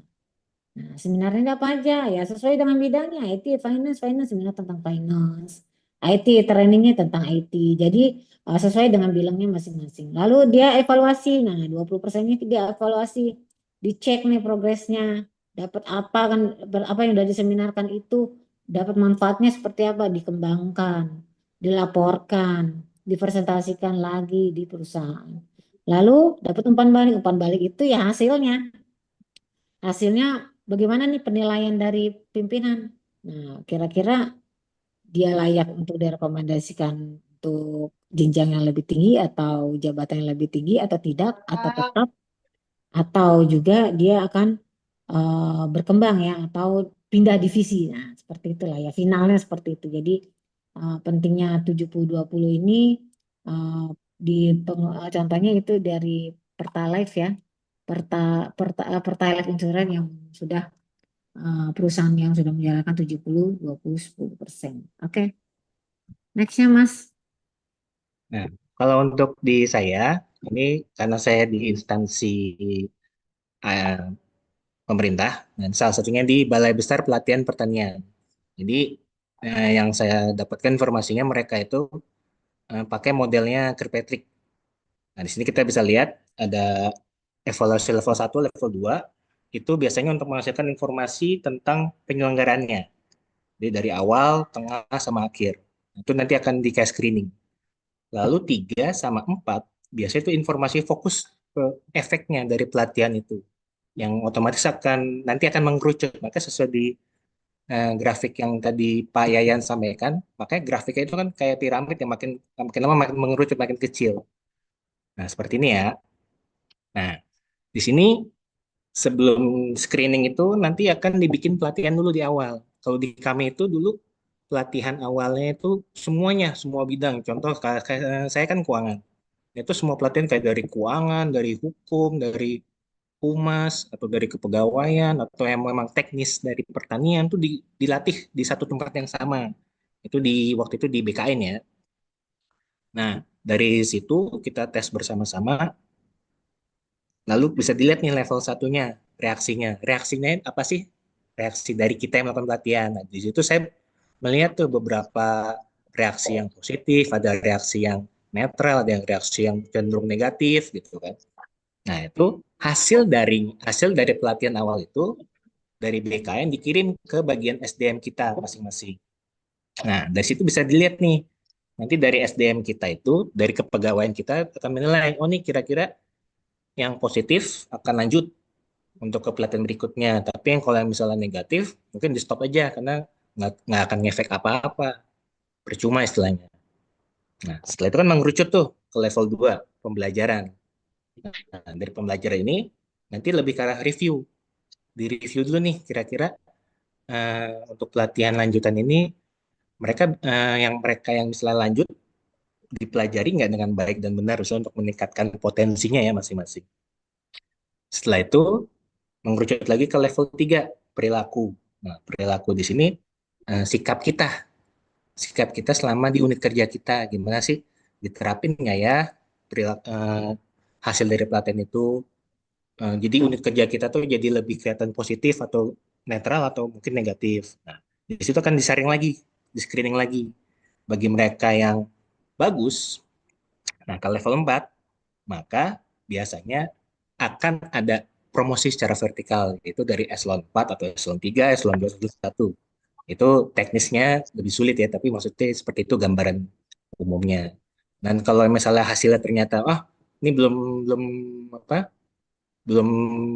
Nah, seminarnya ada apa aja? Ya sesuai dengan bidangnya, IT, finance, seminar tentang finance. IT, trainingnya tentang IT. Jadi sesuai dengan bidangnya masing-masing. Lalu dia evaluasi, nah 20%-nya dia evaluasi. Dicek nih progresnya, dapat apa kan, apa yang sudah diseminarkan itu, dapat manfaatnya seperti apa, dikembangkan, dilaporkan, dipresentasikan lagi di perusahaan. Lalu dapat umpan balik itu ya hasilnya. Hasilnya bagaimana nih penilaian dari pimpinan? Nah, kira-kira dia layak untuk direkomendasikan untuk jenjang yang lebih tinggi atau jabatan yang lebih tinggi atau tidak, atau tetap, atau juga dia akan berkembang ya, atau pindah divisi. Nah, seperti itulah ya, finalnya seperti itu. Jadi pentingnya 70-20 ini uh, contohnya itu dari Pertalite ya, Pertalite Insurance yang sudah perusahaan yang sudah menjalankan 70-20-10%. Oke, nextnya Mas. nah, kalau untuk di saya, ini karena saya di instansi eh, pemerintah, dan salah satunya di Balai Besar Pelatihan Pertanian. Jadi, yang saya dapatkan informasinya mereka itu pakai modelnya Kerpetrik. Nah, di sini kita bisa lihat ada evaluasi level 1, level 2, itu biasanya untuk menghasilkan informasi tentang penyelenggaraannya. Jadi dari awal, tengah, sama akhir. Itu nanti akan di case screening. Lalu 3 sama 4, biasanya itu informasi fokus ke efeknya dari pelatihan itu. Yang otomatis nanti akan mengerucut. Maka sesuai di grafik yang tadi Pak Yayan sampaikan, makanya grafiknya itu kan kayak piramid yang makin lama makin mengerucut, makin kecil. Nah, seperti ini ya. Nah, di sini sebelum screening itu nanti akan dibikin pelatihan dulu di awal. Kalau di kami itu dulu pelatihan awalnya itu semuanya, semua bidang. Contoh kayak saya kan keuangan. Itu semua pelatihan kayak dari keuangan, dari hukum, dari humas, atau dari kepegawaian, atau yang memang teknis dari pertanian itu dilatih di satu tempat yang sama. Itu waktu itu di BKN ya. Nah, dari situ kita tes bersama-sama. Lalu bisa dilihat nih level satunya, reaksinya. Reaksinya apa sih? Reaksi dari kita yang melakukan pelatihan. Nah, di situ saya melihat tuh beberapa reaksi yang positif, ada reaksi yang netral, ada yang reaksi yang cenderung negatif gitu kan. Nah, itu hasil dari pelatihan awal itu dari BKN dikirim ke bagian SDM kita masing-masing. Nah, dari situ bisa dilihat nih. Nanti dari SDM kita itu, dari kepegawaian kita akan menilai, oh nih kira-kira yang positif akan lanjut untuk ke pelatihan berikutnya. Tapi yang kalau yang misalnya negatif, mungkin di stop aja karena nggak akan ngefek apa-apa, percuma istilahnya. Nah, setelah itu kan mengerucut tuh ke level 2 pembelajaran. Nah, dari pembelajaran ini nanti lebih ke arah review. Di review dulu nih, kira-kira untuk pelatihan lanjutan ini mereka yang misalnya lanjut dipelajari nggak dengan baik dan benar, misalnya untuk meningkatkan potensinya ya masing-masing. Setelah itu mengerucut lagi ke level 3 perilaku. Nah, perilaku di sini sikap kita selama di unit kerja kita gimana sih, diterapin nggak ya hasil dari pelatihan itu. Jadi unit kerja kita tuh jadi lebih kelihatan positif atau netral atau mungkin negatif. Nah, di situ akan disaring lagi, di screening lagi bagi mereka yang bagus. Nah, ke level 4 maka biasanya akan ada promosi secara vertikal, yaitu dari eselon 4 atau eselon 3, eselon 2, eselon 1. Itu teknisnya lebih sulit ya, tapi maksudnya seperti itu gambaran umumnya. Dan kalau misalnya hasilnya ternyata, ini belum belum apa, belum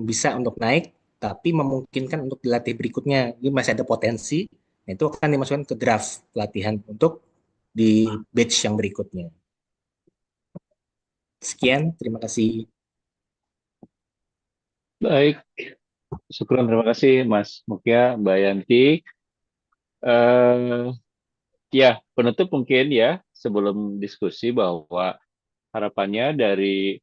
bisa untuk naik, tapi memungkinkan untuk dilatih berikutnya, ini masih ada potensi, nah itu akan dimasukkan ke draft pelatihan untuk di batch yang berikutnya. Sekian, terima kasih. Baik, syukuran, terima kasih Mas Mukia, Mbak Yanti. Eh, ya, penutup mungkin ya, sebelum diskusi bahwa harapannya dari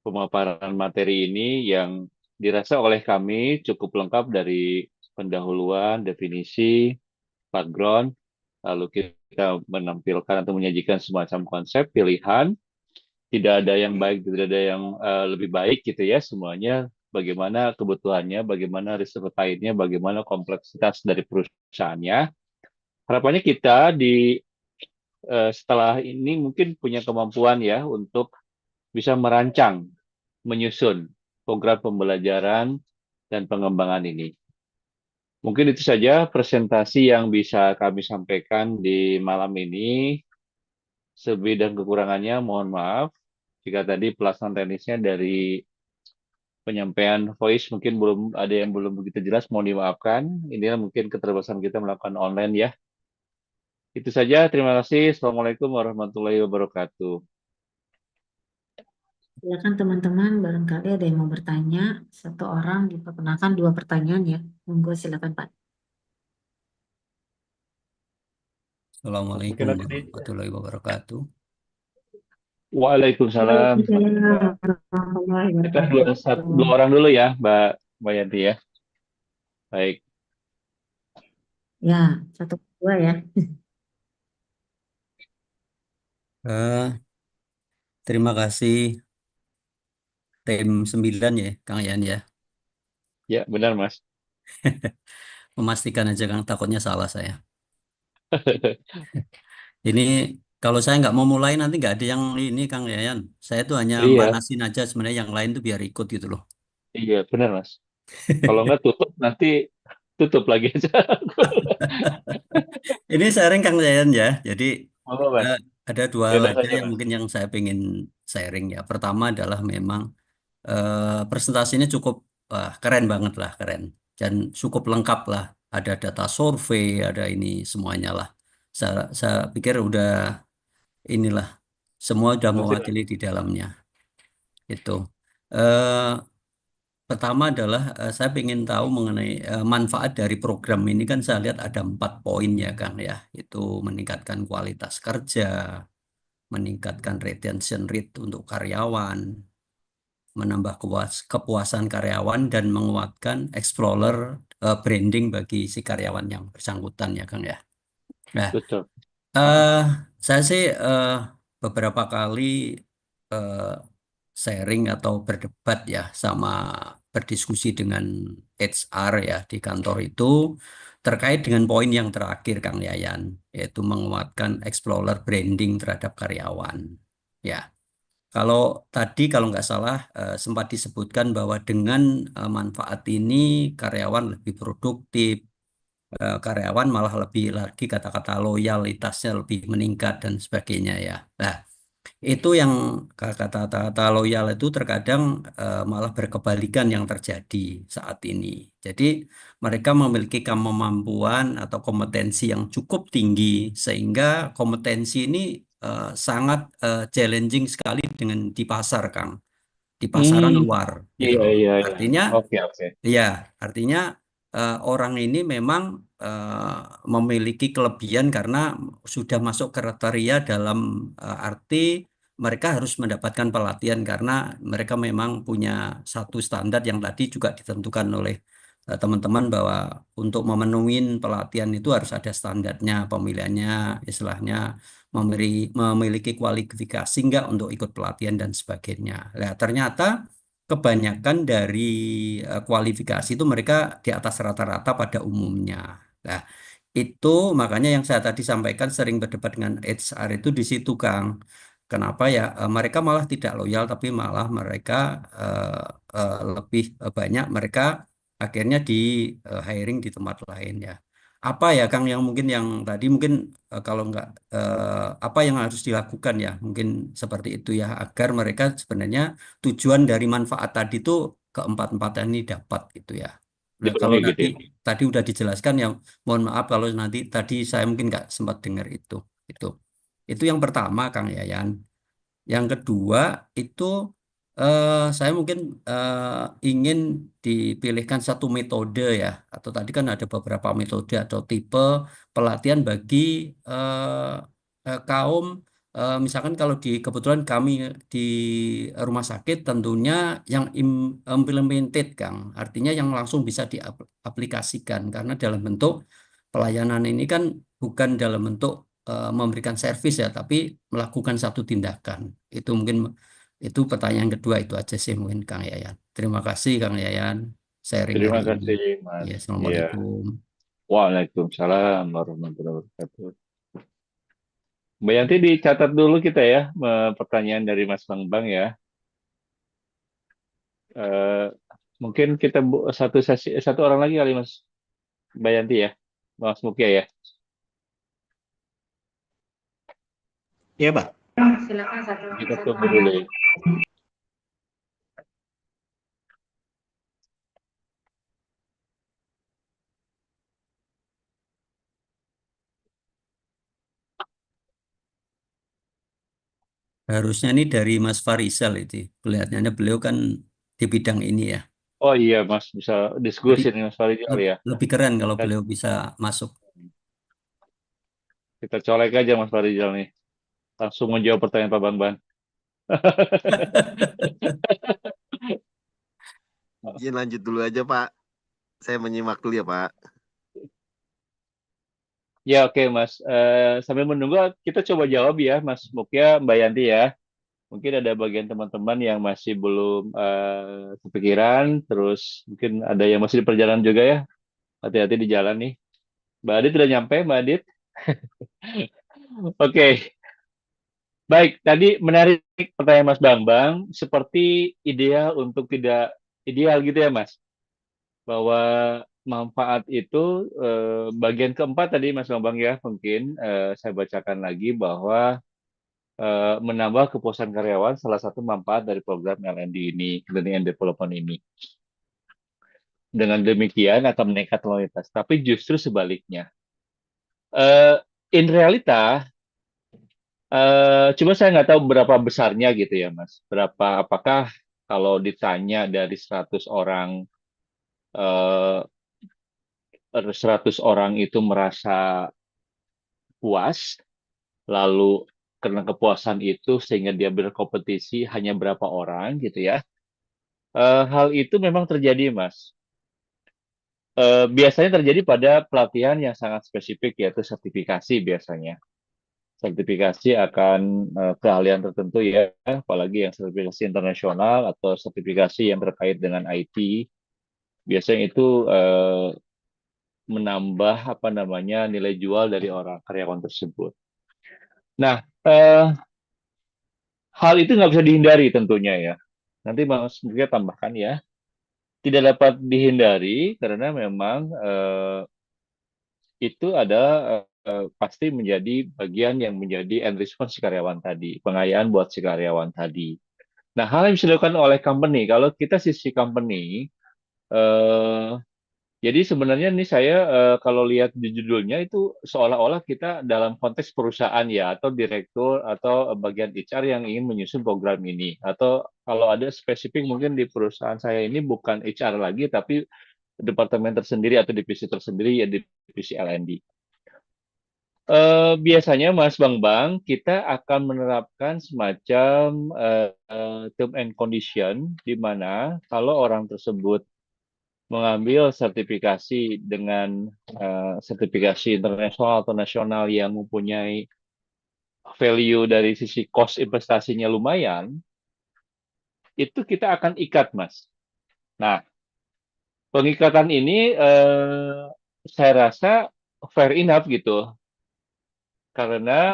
pemaparan materi ini yang dirasa oleh kami cukup lengkap dari pendahuluan, definisi, background, lalu kita menampilkan atau menyajikan semacam konsep pilihan, tidak ada yang baik, tidak ada yang lebih baik gitu ya, semuanya bagaimana kebutuhannya, bagaimana risk appetite-nya, bagaimana kompleksitas dari perusahaannya. Harapannya kita di setelah ini mungkin punya kemampuan ya untuk bisa merancang, menyusun program pembelajaran dan pengembangan ini. Mungkin itu saja presentasi yang bisa kami sampaikan di malam ini. Selebih dan kekurangannya mohon maaf. Jika tadi pelaksanaan teknisnya dari penyampaian voice mungkin ada yang belum begitu jelas, mohon dimaafkan. Inilah mungkin keterbatasan kita melakukan online ya. Itu saja, terima kasih. Assalamualaikum warahmatullahi wabarakatuh. Silakan teman-teman, barangkali ada yang mau bertanya. Satu orang diperkenalkan 2 pertanyaan ya. Monggo silakan Pak. Assalamualaikum warahmatullahi wabarakatuh. Waalaikumsalam. Kita dua orang dulu ya, Mbak Yanti ya. Baik. Ya, 1, 2 ya. Terima kasih tim 9 ya, Kang Yan ya. Ya, benar Mas. Memastikan aja Kang, takutnya salah saya. Ini kalau saya nggak mau mulai nanti nggak ada yang ini Kang Yayan. Saya tuh hanya Iya, manasin aja, sebenarnya yang lain tuh biar ikut gitu loh. iya benar Mas. Kalau nggak tutup nanti tutup lagi aja. Ini sharing Kang Yayan ya. Jadi Monggo Mas. ada 2 hal Bebas aja saja yang Mas. mungkin yang saya pengen sharing ya. Pertama adalah memang presentasinya cukup keren banget lah, keren. Dan cukup lengkap lah. Ada data survei, ada ini semuanya lah. Saya pikir udah inilah semua udah mewakili di dalamnya. Itu. Eh, Pertama adalah saya ingin tahu mengenai manfaat dari program ini kan saya lihat ada 4 poin ya Kang ya. Itu meningkatkan kualitas kerja, meningkatkan retention rate untuk karyawan, menambah kepuasan karyawan dan menguatkan explorer branding bagi si karyawan yang bersangkutan ya Kang ya. Nah, Betul. saya sih beberapa kali eh, sharing atau berdebat ya sama berdiskusi dengan HR ya di kantor itu terkait dengan poin yang terakhir Kang Yayan, yaitu menguatkan explorer branding terhadap karyawan. Ya. Kalau tadi kalau nggak salah sempat disebutkan bahwa dengan manfaat ini karyawan lebih produktif, karyawan malah lebih lagi kata-kata loyalitasnya lebih meningkat dan sebagainya ya. Nah, Itu yang kata-kata loyal itu terkadang malah berkebalikan yang terjadi saat ini. Jadi mereka memiliki kemampuan atau kompetensi yang cukup tinggi sehingga kompetensi ini sangat challenging sekali dengan di pasar, Kang. Di pasaran Hmm, luar gitu iya loh. iya iya. Artinya Oke oke. ya, artinya orang ini memang memiliki kelebihan karena sudah masuk kriteria dalam arti mereka harus mendapatkan pelatihan karena mereka memang punya satu standar yang tadi juga ditentukan oleh teman-teman bahwa untuk memenuhi pelatihan itu harus ada standarnya, pemilihannya, istilahnya memiliki kualifikasi enggak untuk ikut pelatihan dan sebagainya. Nah, ternyata kebanyakan dari kualifikasi itu mereka di atas rata-rata pada umumnya. Nah, itu makanya yang saya tadi sampaikan sering berdebat dengan HR itu di situ, Kang. Kenapa ya mereka malah tidak loyal, tapi malah mereka lebih banyak mereka akhirnya di hiring di tempat lain ya. Apa ya, Kang, yang mungkin yang tadi mungkin kalau nggak apa yang harus dilakukan ya, mungkin seperti itu ya, agar mereka sebenarnya tujuan dari manfaat tadi itu keempat-empatan ini dapat gitu ya. Nah, kalau Dipenuhi gitu tadi ya. tadi udah dijelaskan ya, mohon maaf kalau nanti tadi saya mungkin nggak sempat dengar itu. Itu itu yang pertama, Kang Yayan. Yang kedua itu saya mungkin ingin dipilihkan satu metode ya, atau tadi kan ada beberapa metode atau tipe pelatihan bagi kaum, misalkan kalau di kebetulan kami di rumah sakit tentunya yang implemented, Kang, artinya yang langsung bisa diaplikasikan karena dalam bentuk pelayanan ini kan bukan dalam bentuk memberikan servis ya, tapi melakukan satu tindakan. Itu mungkin itu pertanyaan kedua itu aja sih mungkin Kang Yayan. Terima kasih Kang Yayan sharing hari Terima ini. kasih Ya, Mas. Iya. Assalamualaikum. Waalaikumsalam warahmatullahi wabarakatuh. Mbak Yanti dicatat dulu kita ya pertanyaan dari Mas Bang ya. Eh, mungkin kita satu sesi satu orang lagi kali Mas Mbak Yanti ya. Mas Mukia ya. Ya, Pak. Silakan satu Kita satu tunggu orang dulu lagi. ya. Harusnya ini dari Mas Farisal itu. Kelihatannya beliau kan di bidang ini ya. Oh iya Mas bisa Jadi diskusi dengan Mas Farijal ya. lebih keren kalau Dan beliau bisa masuk. kita colek aja Mas Farijal nih. Langsung menjawab pertanyaan Pak Bang. Izin lanjut dulu aja, Pak. Saya menyimak dulu ya, Pak. Ya oke Mas. Sambil menunggu kita coba jawab ya Mas Mukia, Mbak Yanti ya. Mungkin ada bagian teman-teman yang masih belum kepikiran, terus mungkin ada yang masih di perjalanan juga ya. Hati-hati di jalan nih. Mbak Adit udah nyampe, Mbak Adit. Oke, baik. Tadi menarik pertanyaan Mas Bambang. Seperti ideal untuk tidak ideal gitu ya Mas. Bahwa manfaat itu bagian keempat tadi Mas Bambang ya. Mungkin saya bacakan lagi bahwa menambah kepuasan karyawan salah satu manfaat dari program LND ini, Learning and Development ini. Dengan demikian akan meningkat loyalitas. Tapi justru sebaliknya. In realita, cuma saya nggak tahu berapa besarnya gitu ya, Mas. Apakah kalau ditanya dari 100 orang, 100 orang itu merasa puas, lalu karena kepuasan itu sehingga dia berkompetisi hanya berapa orang gitu ya. Hal itu memang terjadi, Mas. Biasanya terjadi pada pelatihan yang sangat spesifik, yaitu sertifikasi biasanya. Sertifikasi akan keahlian tertentu ya, apalagi yang sertifikasi internasional atau sertifikasi yang terkait dengan IT. Biasanya itu menambah apa namanya nilai jual dari orang karyawan tersebut. Nah, hal itu nggak bisa dihindari tentunya ya. Nanti Mas mungkin tambahkan ya. Tidak dapat dihindari karena memang itu ada pasti menjadi bagian yang menjadi end response si karyawan tadi, pengayaan buat si karyawan tadi. Nah, hal yang bisa dilakukan oleh company, kalau kita sisi company, eh, jadi sebenarnya nih saya kalau lihat di judulnya itu seolah-olah kita dalam konteks perusahaan ya, atau direktur atau bagian HR yang ingin menyusun program ini. Atau kalau ada spesifik mungkin di perusahaan saya ini bukan HR lagi, tapi departemen tersendiri atau divisi tersendiri ya divisi L&D. Biasanya Mas Bang, kita akan menerapkan semacam term and condition di mana kalau orang tersebut mengambil sertifikasi dengan sertifikasi internasional atau nasional yang mempunyai value dari sisi cost investasinya lumayan, itu kita akan ikat, Mas. Nah, pengikatan ini saya rasa fair enough gitu. Karena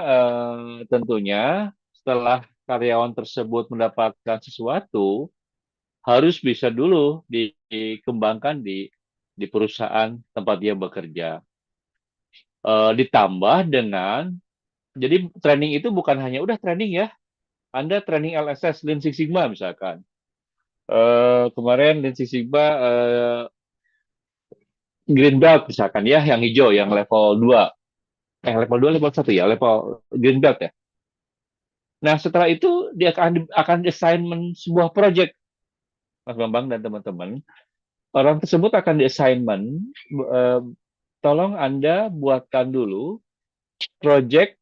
tentunya setelah karyawan tersebut mendapatkan sesuatu, harus bisa dulu dikembangkan di perusahaan tempat dia bekerja. Ditambah dengan, jadi training itu bukan hanya udah training ya, Anda training LSS, Lean Six Sigma misalkan. Kemarin Lean Six Sigma Green Belt misalkan ya, yang hijau, yang level 2. Level 2, level 1 ya, level Green Belt ya. Nah, setelah itu dia akan assignment sebuah project, Mas Bambang dan teman-teman. Orang tersebut akan di assignment, tolong Anda buatkan dulu project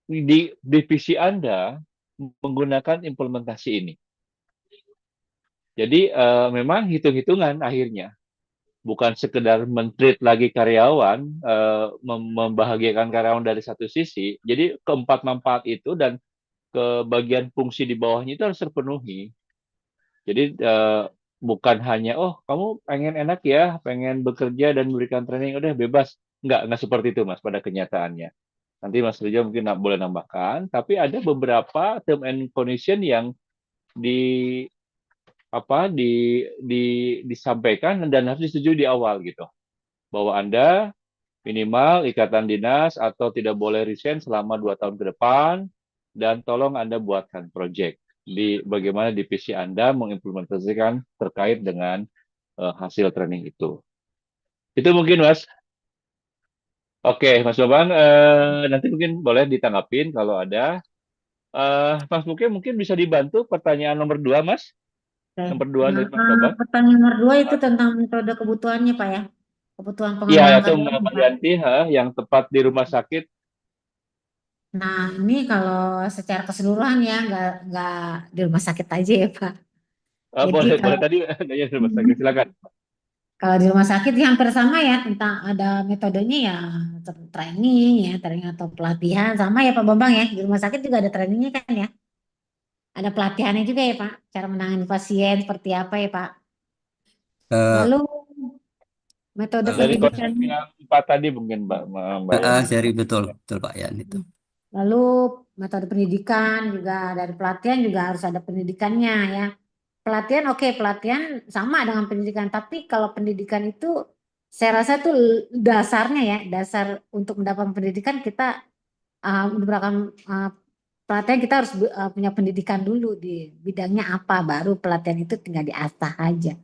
di divisi Anda menggunakan implementasi ini. Jadi memang hitung-hitungan akhirnya. Bukan sekedar men-treat lagi karyawan, membahagiakan karyawan dari satu sisi. Jadi keempat manfaat itu dan ke bagian fungsi di bawahnya itu harus terpenuhi. Jadi bukan hanya kamu pengen enak ya, pengen bekerja dan memberikan training udah bebas. Enggak seperti itu Mas pada kenyataannya. Nanti Mas Rijo mungkin boleh nambahkan, tapi ada beberapa term and condition yang di disampaikan dan harus disetujui di awal gitu. Bahwa Anda minimal ikatan dinas atau tidak boleh resign selama 2 tahun ke depan, dan tolong Anda buatkan project di bagaimana divisi Anda mengimplementasikan terkait dengan hasil training itu. Itu mungkin Mas. Oke, Mas Babang, nanti mungkin boleh ditanggapin kalau ada. Mas mungkin bisa dibantu pertanyaan nomor 2, Mas. Oke. Nomor 2 dari Mas Nah, Babang. pertanyaan nomor 2 itu tentang metode kebutuhannya, Pak ya. Kebutuhan Iya, pengembangan itu karyawan, Mbak Pak. Yanti, yang tepat di rumah sakit. Nah, ini kalau secara keseluruhan ya, nggak di rumah sakit aja ya, Pak. Jadi Boleh tadi nanya di rumah sakit, silakan. kalau di rumah sakit ya hampir sama ya, tentang ada metodenya ya, training atau pelatihan sama ya Pak Bambang ya. Di rumah sakit juga ada trainingnya kan ya. Ada pelatihannya juga ya Pak, cara menangani pasien seperti apa ya Pak. Eh, Lalu metode Dari konsep pendidikan, yang 4 tadi mungkin Mbak Yani. Jadi betul Pak Yan itu. lalu metode pendidikan juga dari pelatihan juga harus ada pendidikannya ya. Pelatihan oke, pelatihan sama dengan pendidikan, tapi kalau pendidikan itu saya rasa tuh dasarnya ya, dasar untuk mendapatkan pendidikan kita mendapatkan pelatihan kita harus punya pendidikan dulu di bidangnya apa, baru pelatihan itu tinggal diasah aja.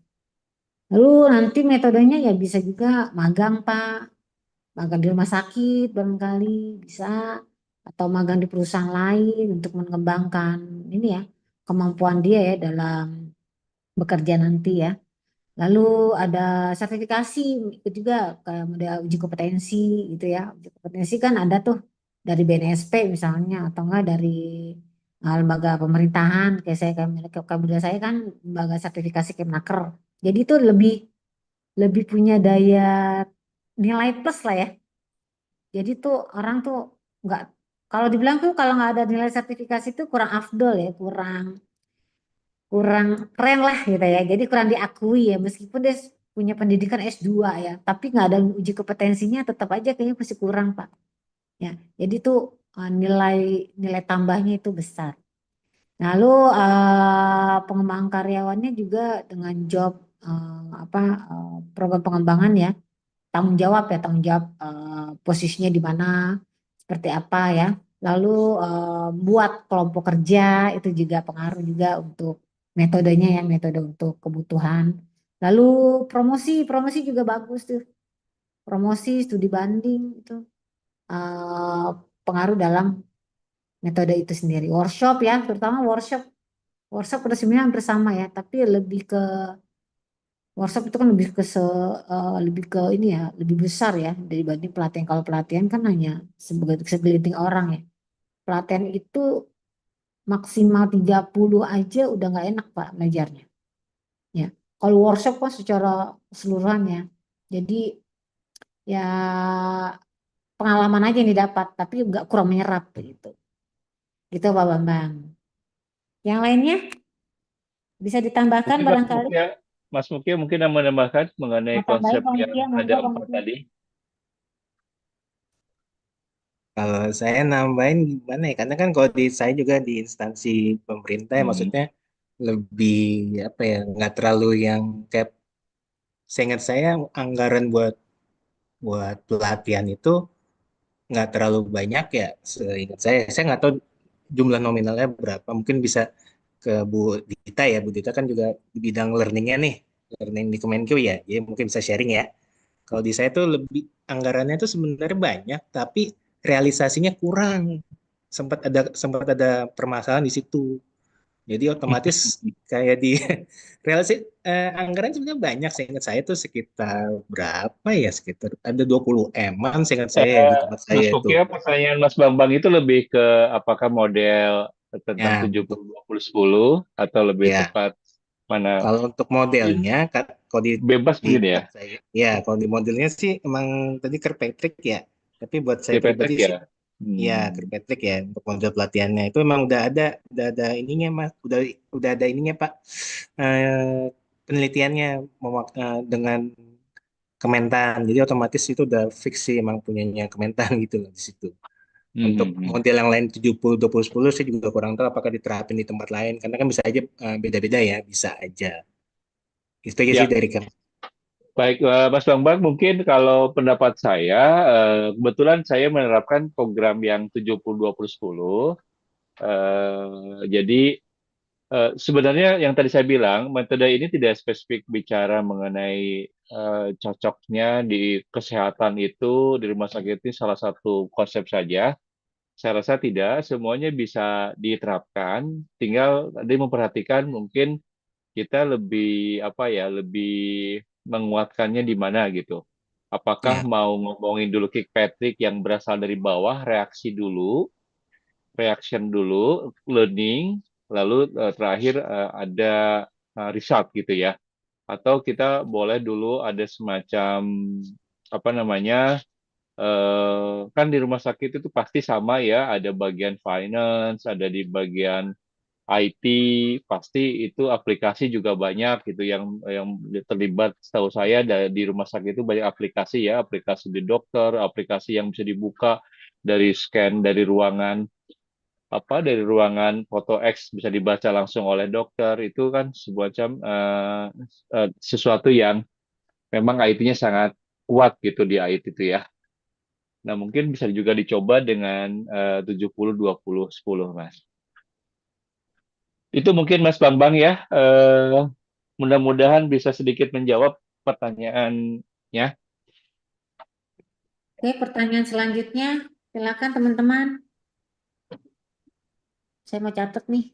Lalu nanti metodenya ya bisa juga magang Pak, magang di rumah sakit barangkali bisa, atau magang di perusahaan lain untuk mengembangkan ini ya kemampuan dia ya dalam bekerja nanti ya. Lalu ada sertifikasi itu juga kayak model uji kompetensi gitu ya. Uji kompetensi kan ada tuh dari BNSP misalnya atau enggak dari lembaga pemerintahan kayak saya kan lembaga sertifikasi Kemnaker. Jadi itu lebih lebih punya daya nilai plus lah ya. Jadi tuh orang tuh nggak, kalau dibilang tuh kalau nggak ada nilai sertifikasi itu kurang afdol ya, kurang kurang keren lah gitu ya. Jadi kurang diakui ya, meskipun dia punya pendidikan S2 ya, tapi nggak ada uji kompetensinya tetap aja kayaknya masih kurang Pak. Ya, jadi tuh nilai nilai tambahnya itu besar. Lalu pengembangan karyawannya juga dengan job program pengembangan ya, tanggung jawab posisinya di mana, seperti apa ya. Lalu buat kelompok kerja itu juga pengaruh juga untuk metodenya ya, metode untuk kebutuhan. Lalu promosi juga bagus tuh. Promosi, studi banding itu pengaruh dalam metode itu sendiri. Workshop ya, terutama workshop pada seminar hampir sama ya, tapi lebih ke workshop itu kan lebih ke ini ya, lebih besar ya dibanding pelatihan. Kalau pelatihan kan hanya segelintir orang ya. Pelatihan itu maksimal 30 aja udah nggak enak Pak ngajarnya. Ya. Kalau workshop kan secara keseluruhan ya. Jadi ya pengalaman aja yang didapat, tapi nggak kurang menyerap gitu. Gitu Pak Bambang. Yang lainnya bisa ditambahkan Mungkin barangkali. Mas Mukia mungkin yang menambahkan mengenai Mata baik konsep Pak yang Mutia, ada monggo Pak 4 Mutia. tadi. Kalau saya nambahin gimana ya? Karena kan kalau saya juga di instansi pemerintah ya, maksudnya lebih apa ya? Nggak terlalu yang kayak. Seingat saya anggaran buat pelatihan itu nggak terlalu banyak ya. Seingat saya nggak tahu jumlah nominalnya berapa. Mungkin bisa ke Bu Dita ya. Bu Dita kan juga di bidang learningnya nih, learning di Kemenq ya. Jadi mungkin bisa sharing ya. Kalau di saya tuh lebih anggarannya tuh sebenarnya banyak, tapi realisasinya kurang. Sempat ada permasalahan di situ. Jadi otomatis kayak di relasi anggaran sebenarnya banyak. Seingat saya tuh sekitar berapa ya? Sekitar ada 20 M-an seingat saya di tempat saya Mas itu. Mukia, pertanyaan Mas Bambang itu lebih ke apakah model tentang Ya, 70-20-10 atau lebih ya. tepat mana? Kalau untuk modelnya, kalau Bebas di mungkin ya, tempat saya, ya kalau di modelnya sih emang tadi Kirkpatrick ya. Tapi buat saya pribadi Patrick sih, ya. ya Kirkpatrick ya untuk model pelatihannya itu emang udah ada ininya Mas, udah ada ininya Pak. Penelitiannya dengan Kementan. Jadi otomatis itu udah fix sih emang punyanya Kementan gitu loh di situ. Untuk model yang lain 70-20-10 saya juga kurang tahu apakah diterapin di tempat lain karena kan bisa aja beda-beda ya, bisa aja. Itu aja Ya, sih dari kami. baik Mas Bambang, mungkin kalau pendapat saya, kebetulan saya menerapkan program yang 70-20-10. Jadi sebenarnya yang tadi saya bilang, metode ini tidak spesifik bicara mengenai cocoknya di kesehatan itu di rumah sakit ini salah satu konsep saja. Saya rasa tidak, semuanya bisa diterapkan. Tinggal tadi memperhatikan mungkin kita lebih apa ya, lebih menguatkannya di mana gitu. Apakah Ya, mau ngomongin dulu Kirkpatrick yang berasal dari bawah, reaction dulu, learning, lalu terakhir ada result gitu ya. Atau kita boleh dulu ada semacam apa namanya, kan di rumah sakit itu pasti sama ya, ada bagian finance, ada di bagian IT, pasti itu aplikasi juga banyak gitu yang terlibat. Setahu saya di rumah sakit itu banyak aplikasi ya, aplikasi di dokter, aplikasi yang bisa dibuka dari scan dari ruangan foto X bisa dibaca langsung oleh dokter. Itu kan semacam sesuatu yang memang IT-nya sangat kuat gitu di IT itu ya. Nah, mungkin bisa juga dicoba dengan 70-20-10 Mas. Itu mungkin Mas Bambang ya. Mudah-mudahan bisa sedikit menjawab pertanyaannya. Oke, pertanyaan selanjutnya, silakan teman-teman. Saya mau catat nih.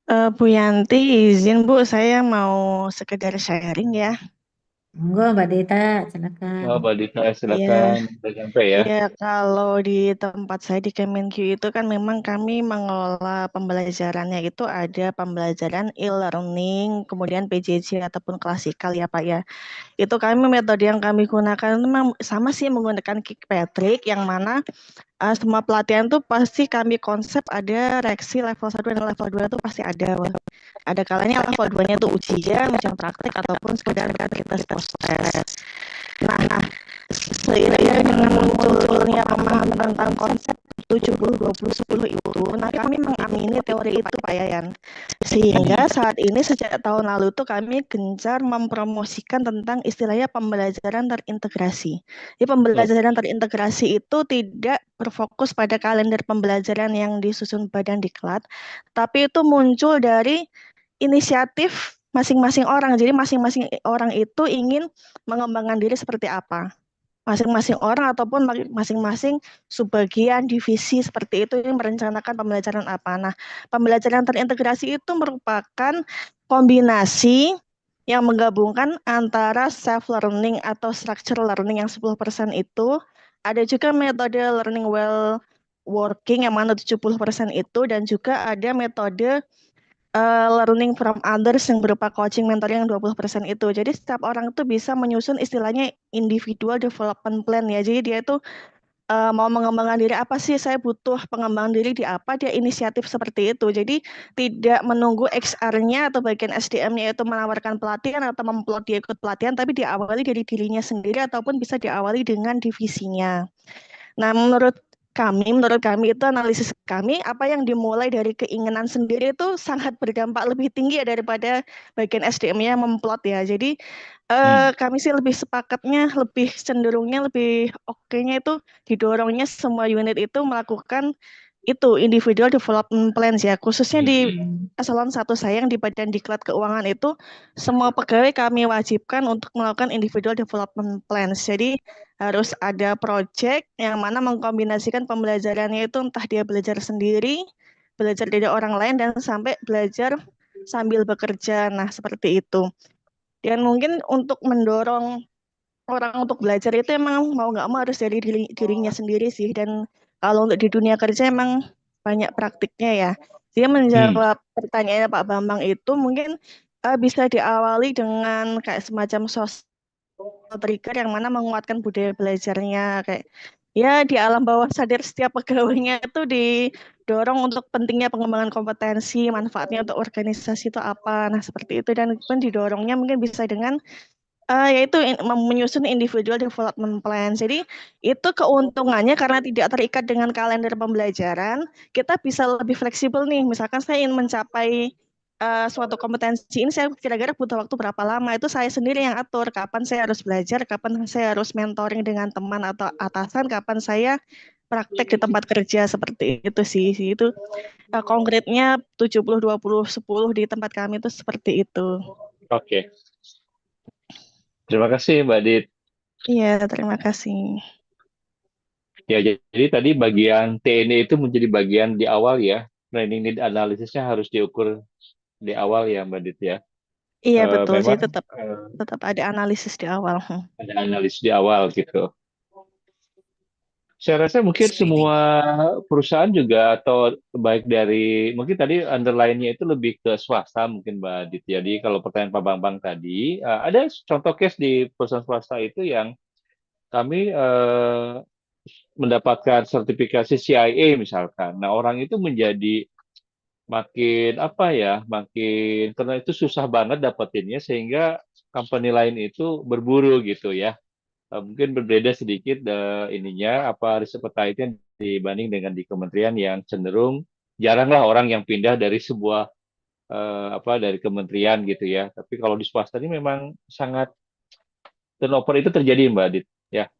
Bu Yanti, izin Bu, saya mau sekedar sharing ya. Monggo Mbak Dita, silakan. Oh, Mbak Dita, Iya, silakan. Udah sampai ya. iya, kalau di tempat saya di Kemenq itu kan memang kami mengelola pembelajarannya itu ada pembelajaran e-learning, kemudian PJJ ataupun klasikal ya Pak ya. Itu metode yang kami gunakan memang sama sih menggunakan Kirkpatrick yang mana semua pelatihan tuh pasti kami konsep ada reaksi level 1 dan level 2 tuh pasti ada. Ada kalanya level 2-nya tuh ujian, ujian praktek ataupun sekedar kita proses. Nah, seiring dengan munculnya pemahaman tentang konsep 70-20-10 itu, nah kami mengamini teori itu Pak Yayan. Sehingga saat ini sejak tahun lalu tuh kami gencar mempromosikan tentang istilahnya pembelajaran terintegrasi. Jadi pembelajaran terintegrasi itu tidak berfokus pada kalender pembelajaran yang disusun Badan Diklat, tapi itu muncul dari inisiatif masing-masing orang. Jadi masing-masing orang itu ingin mengembangkan diri seperti apa. Masing-masing orang ataupun masing-masing subbagian divisi seperti itu yang merencanakan pembelajaran apa. Nah, pembelajaran terintegrasi itu merupakan kombinasi yang menggabungkan antara self learning atau structural learning yang 10% itu, ada juga metode learning well working yang mana 70% itu, dan juga ada metode learning from others yang berupa coaching mentoring yang 20% itu. Jadi setiap orang itu bisa menyusun istilahnya individual development plan ya. Jadi dia itu mau mengembangkan diri apa sih, saya butuh pengembangan diri di apa, dia inisiatif seperti itu. Jadi tidak menunggu XR-nya atau bagian SDM-nya itu menawarkan pelatihan atau memplot dia ikut pelatihan, tapi diawali dari dirinya sendiri ataupun bisa diawali dengan divisinya. Nah, menurut kami itu analisis kami, apa yang dimulai dari keinginan sendiri itu sangat berdampak lebih tinggi ya daripada bagian SDM-nya memplot ya. Jadi kami sih lebih sepakatnya, lebih cenderungnya, lebih oke-nya itu didorongnya semua unit itu melakukan itu individual development plans ya, khususnya di eselon 1 saya yang di Badan Diklat Keuangan itu semua pegawai kami wajibkan untuk melakukan individual development plans. Jadi harus ada project yang mana mengkombinasikan pembelajarannya itu entah dia belajar sendiri, belajar dari orang lain, dan sampai belajar sambil bekerja. Nah, seperti itu. Dan mungkin untuk mendorong orang untuk belajar itu emang mau nggak mau harus dari dirinya sendiri sih. Dan kalau untuk di dunia kerja emang banyak praktiknya ya. Dia menjawab pertanyaannya Pak Bambang itu mungkin bisa diawali dengan kayak semacam trigger yang mana menguatkan budaya belajarnya, kayak ya di alam bawah sadar setiap pegawainya itu didorong untuk pentingnya pengembangan kompetensi, manfaatnya untuk organisasi itu apa. Nah, seperti itu, dan pun didorongnya mungkin bisa dengan yaitu menyusun individual development plan. Jadi itu keuntungannya karena tidak terikat dengan kalender pembelajaran, kita bisa lebih fleksibel nih. Misalkan saya ingin mencapai suatu kompetensi ini, saya kira-kira butuh waktu berapa lama, itu saya sendiri yang atur kapan saya harus belajar, kapan saya harus mentoring dengan teman atau atasan, kapan saya praktek di tempat kerja, seperti itu sih. Itu konkretnya 70-20-10 di tempat kami itu seperti itu. Oke. Terima kasih Mbak Dit. Iya, terima kasih. Ya, jadi tadi bagian TNI itu menjadi bagian di awal ya. Training need analisisnya harus diukur di awal ya Mbak Dit ya. Iya, betul. Memang Jadi tetap ada analisis di awal. ada analisis di awal gitu. Saya rasa mungkin semua perusahaan juga atau baik dari mungkin tadi underline-nya itu lebih ke swasta mungkin Mbak Dit. Jadi kalau pertanyaan Pak Bambang tadi, ada contoh case di perusahaan swasta itu yang kami mendapatkan sertifikasi CIA misalkan. Nah, orang itu menjadi makin apa ya, makin karena itu susah banget dapetinnya sehingga company lain itu berburu gitu ya. Mungkin berbeda sedikit ininya apa risk appetite-nya dibanding dengan di kementerian yang cenderung jaranglah orang yang pindah dari sebuah apa dari kementerian gitu ya. Tapi kalau di swasta ini memang sangat turnover itu terjadi Mbak Adit ya.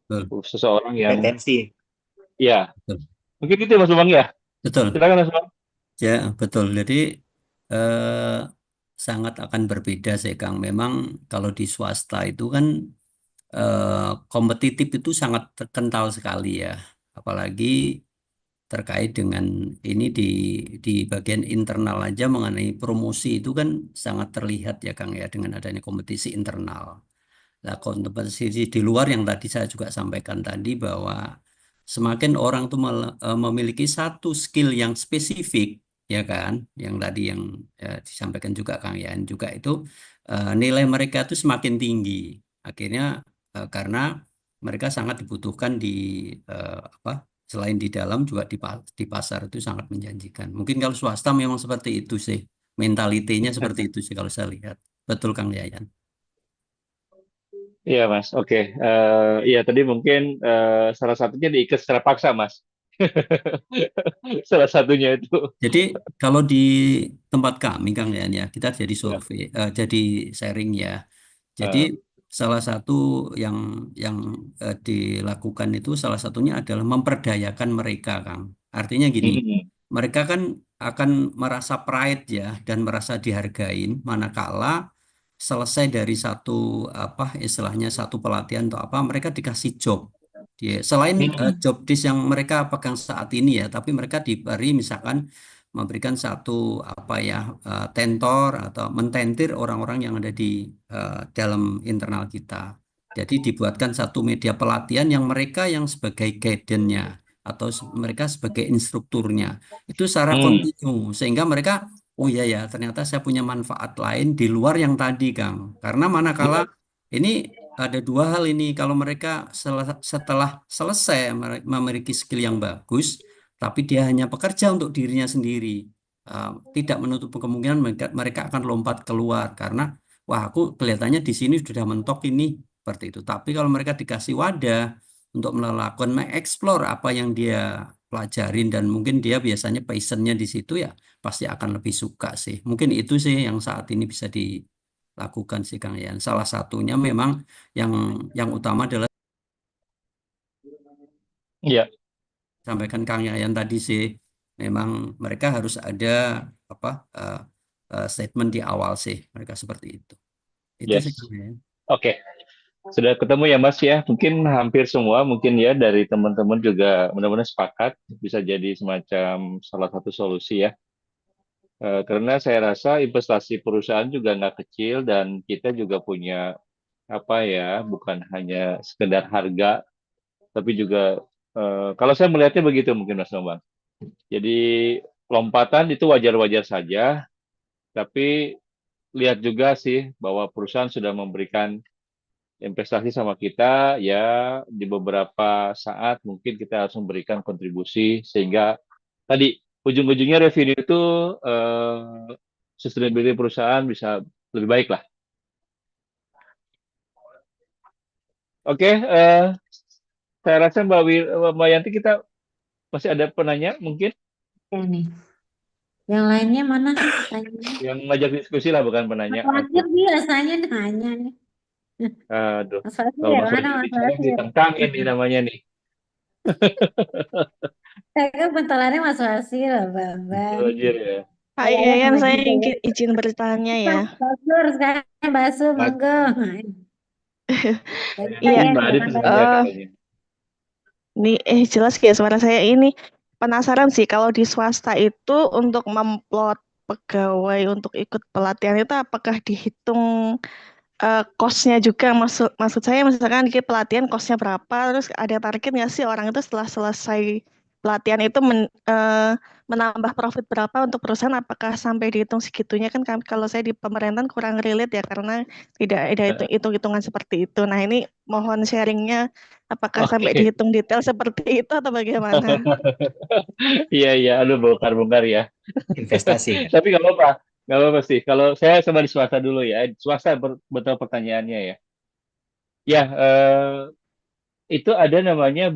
Seseorang yang Tendensi. ya. Betul. Mungkin itu Mas Bambang ya. Betul. Silakan Mas Bambang. Ya, betul. Jadi sangat akan berbeda sih, Kang. Memang kalau di swasta itu kan kompetitif itu sangat kental sekali ya. Apalagi terkait dengan ini di bagian internal aja mengenai promosi itu kan sangat terlihat ya, Kang ya, dengan adanya kompetisi internal. Nah, kompetisi di luar yang tadi saya juga sampaikan tadi bahwa semakin orang tuh memiliki satu skill yang spesifik, ya kan, yang tadi yang disampaikan juga Kang Yan juga itu nilai mereka itu semakin tinggi. Akhirnya karena mereka sangat dibutuhkan di apa? Selain di dalam juga di pasar itu sangat menjanjikan. Mungkin kalau swasta memang seperti itu sih, mentalitinya seperti itu sih kalau saya lihat. Betul Kang Yayan. Iya Mas, oke. Iya tadi mungkin salah satunya diikat secara paksa Mas. Salah satunya itu. Jadi kalau di tempat kami Kang Yan ya, kita jadi Ya. survei, jadi sharing ya. Jadi Eh, salah satu yang yang dilakukan itu salah satunya adalah memperdayakan mereka, Kang. Artinya gini, mm, mereka kan akan merasa pride ya dan merasa dihargain manakala selesai dari satu apa istilahnya satu pelatihan atau apa mereka dikasih job. Selain mm, job desk yang mereka pegang saat ini ya, tapi mereka diberi misalkan memberikan satu apa ya tentor atau mententir orang-orang yang ada di dalam internal kita. Jadi dibuatkan satu media pelatihan yang mereka yang sebagai guidance-nya atau mereka sebagai instrukturnya itu secara mm. kontinu sehingga mereka oh iya ya ternyata saya punya manfaat lain di luar yang tadi Kang. Karena manakala ini ada dua hal ini kalau mereka setelah selesai memiliki skill yang bagus tapi dia hanya bekerja untuk dirinya sendiri. Tidak menutup kemungkinan mereka akan lompat keluar karena wah aku kelihatannya di sini sudah mentok ini seperti itu. Tapi kalau mereka dikasih wadah untuk melakukan mengeksplor apa yang dia pelajarin dan mungkin dia biasanya passionnya di situ ya pasti akan lebih suka sih. Mungkin itu sih yang saat ini bisa dilakukan sih Kang Yan. Salah satunya memang yang yang utama adalah Iya, sampaikan Kang Yayan tadi sih, memang mereka harus ada apa statement di awal sih, mereka seperti itu. Itu sih Kang yes. Yayan. Oke, sudah ketemu ya Mas ya. Mungkin hampir semua mungkin ya dari teman-teman juga mudah-mudahan sepakat bisa jadi semacam salah satu solusi ya. Karena saya rasa investasi perusahaan juga nggak kecil dan kita juga punya apa ya, bukan hanya sekedar harga, tapi juga kalau saya melihatnya begitu mungkin Mas Bambang. Jadi lompatan itu wajar-wajar saja, tapi lihat juga sih bahwa perusahaan sudah memberikan investasi sama kita, ya di beberapa saat mungkin kita harus memberikan kontribusi sehingga tadi ujung-ujungnya revenue itu sustainability perusahaan bisa lebih baik lah. Oke, saya rasa Mbak Yanti kita masih ada penanya mungkin Ya nih. Yang lainnya mana tanya? yang ngajak diskusi lah bukan penanya. Mas Wahid Oke. biasanya nanya nih. Aduh, Mas Wahid kalau Mas mana Wajib Mas bicara Wahid? ditentangin nih namanya nih. Saya kan bentolannya Mas Wahid loh, Bambang. Wajir ya. Pak Saya Yayan, sama saya juga ya. izin bertanya ya. Basur sekarang Basur Mas, monggo. Bagi Iya, saya Mbak Adit silakan nanya Basur. katanya. ini jelas ya suara saya ini. Penasaran sih kalau di swasta itu untuk memplot pegawai untuk ikut pelatihan itu apakah dihitung cost-nya juga? Maksud saya misalkan di pelatihan cost-nya berapa, terus ada target nggak sih orang itu setelah selesai pelatihan itu menambah profit berapa untuk perusahaan? Apakah sampai dihitung segitunya? Kan kalau saya di pemerintahan kurang relate ya karena tidak ada hitung-hitungan seperti itu. Nah ini mohon sharingnya apakah sampai Oke. dihitung detail seperti itu atau bagaimana? Iya, iya, aduh bongkar-bongkar ya. Investasi kan. Tapi nggak apa-apa sih. Kalau saya sama di swasta dulu ya, swasta betul pertanyaannya ya. Ya, itu ada namanya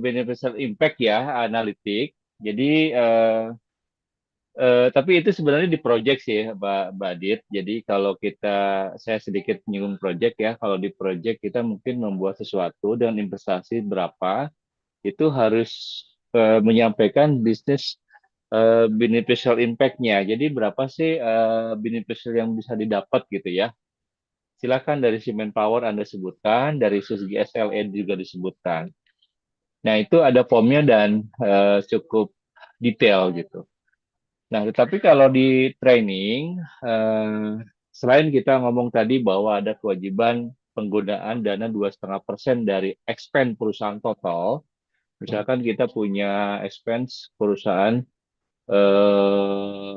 beneficial impact ya, analitik. Jadi, tapi itu sebenarnya di project sih, Mbak Adit. Jadi kalau saya sedikit menyinggung project ya. Kalau di project kita mungkin membuat sesuatu dengan investasi berapa, itu harus menyampaikan bisnis beneficial impact-nya. Jadi berapa sih beneficial yang bisa didapat gitu ya. Silakan dari si manpower Anda sebutkan, dari segi SLA juga disebutkan. Nah, itu ada formnya dan cukup detail gitu. Nah, tetapi kalau di training, selain kita ngomong tadi bahwa ada kewajiban penggunaan dana 2,5% dari expense perusahaan total, misalkan kita punya expense perusahaan eh,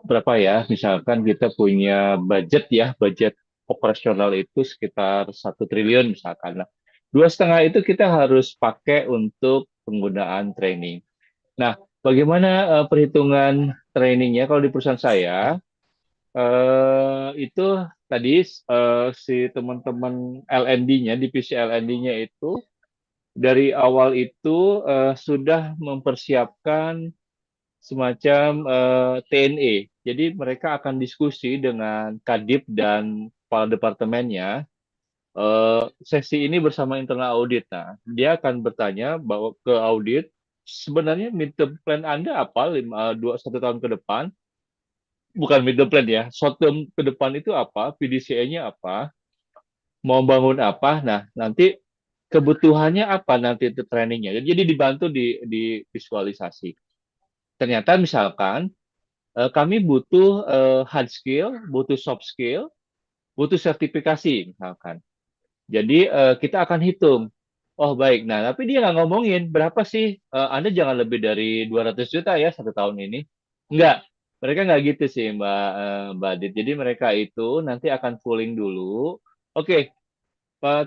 berapa ya? Misalkan kita punya budget ya, budget operasional itu sekitar 1 triliun misalkan. Nah, 2,5 itu kita harus pakai untuk penggunaan training. Nah, bagaimana perhitungan trainingnya? Kalau di perusahaan saya, itu tadi si teman-teman LND-nya, divisi LND-nya itu dari awal itu sudah mempersiapkan semacam TNE. Jadi mereka akan diskusi dengan Kadip dan kepala departemennya. Sesi ini bersama internal audit. Nah, dia akan bertanya bahwa ke audit, sebenarnya midterm plan Anda apa 1 tahun ke depan? Bukan midterm plan ya, short term ke depan itu apa? PDCA-nya apa? Mau bangun apa? Nah, nanti kebutuhannya apa nanti itu trainingnya. Jadi dibantu di visualisasi. Ternyata misalkan kami butuh hard skill, butuh soft skill, butuh sertifikasi misalkan. Jadi kita akan hitung. Oh baik, nah tapi dia nggak ngomongin berapa sih, Anda jangan lebih dari 200 juta ya 1 tahun ini. Enggak, mereka nggak gitu sih Mbak Adit. Jadi mereka itu nanti akan pooling dulu. Oke,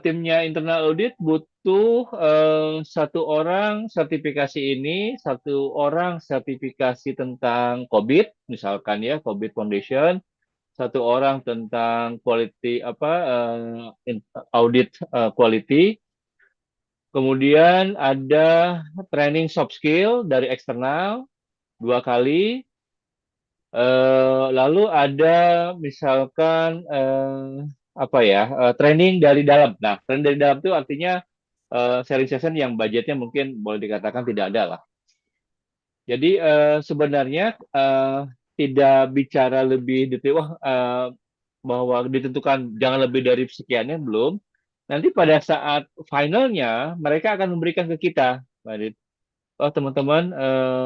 timnya internal audit butuh 1 orang sertifikasi ini, 1 orang sertifikasi tentang COVID, misalkan ya COVID Foundation, 1 orang tentang quality apa audit quality. Kemudian ada training soft skill dari eksternal 2 kali. Lalu ada misalkan apa ya training dari dalam. Nah, training dari dalam itu artinya sharing session yang budgetnya mungkin boleh dikatakan tidak ada lah. Jadi sebenarnya tidak bicara lebih detail bahwa ditentukan jangan lebih dari sekiannya belum. Nanti pada saat finalnya mereka akan memberikan ke kita, Mbak Adit. Oh teman-teman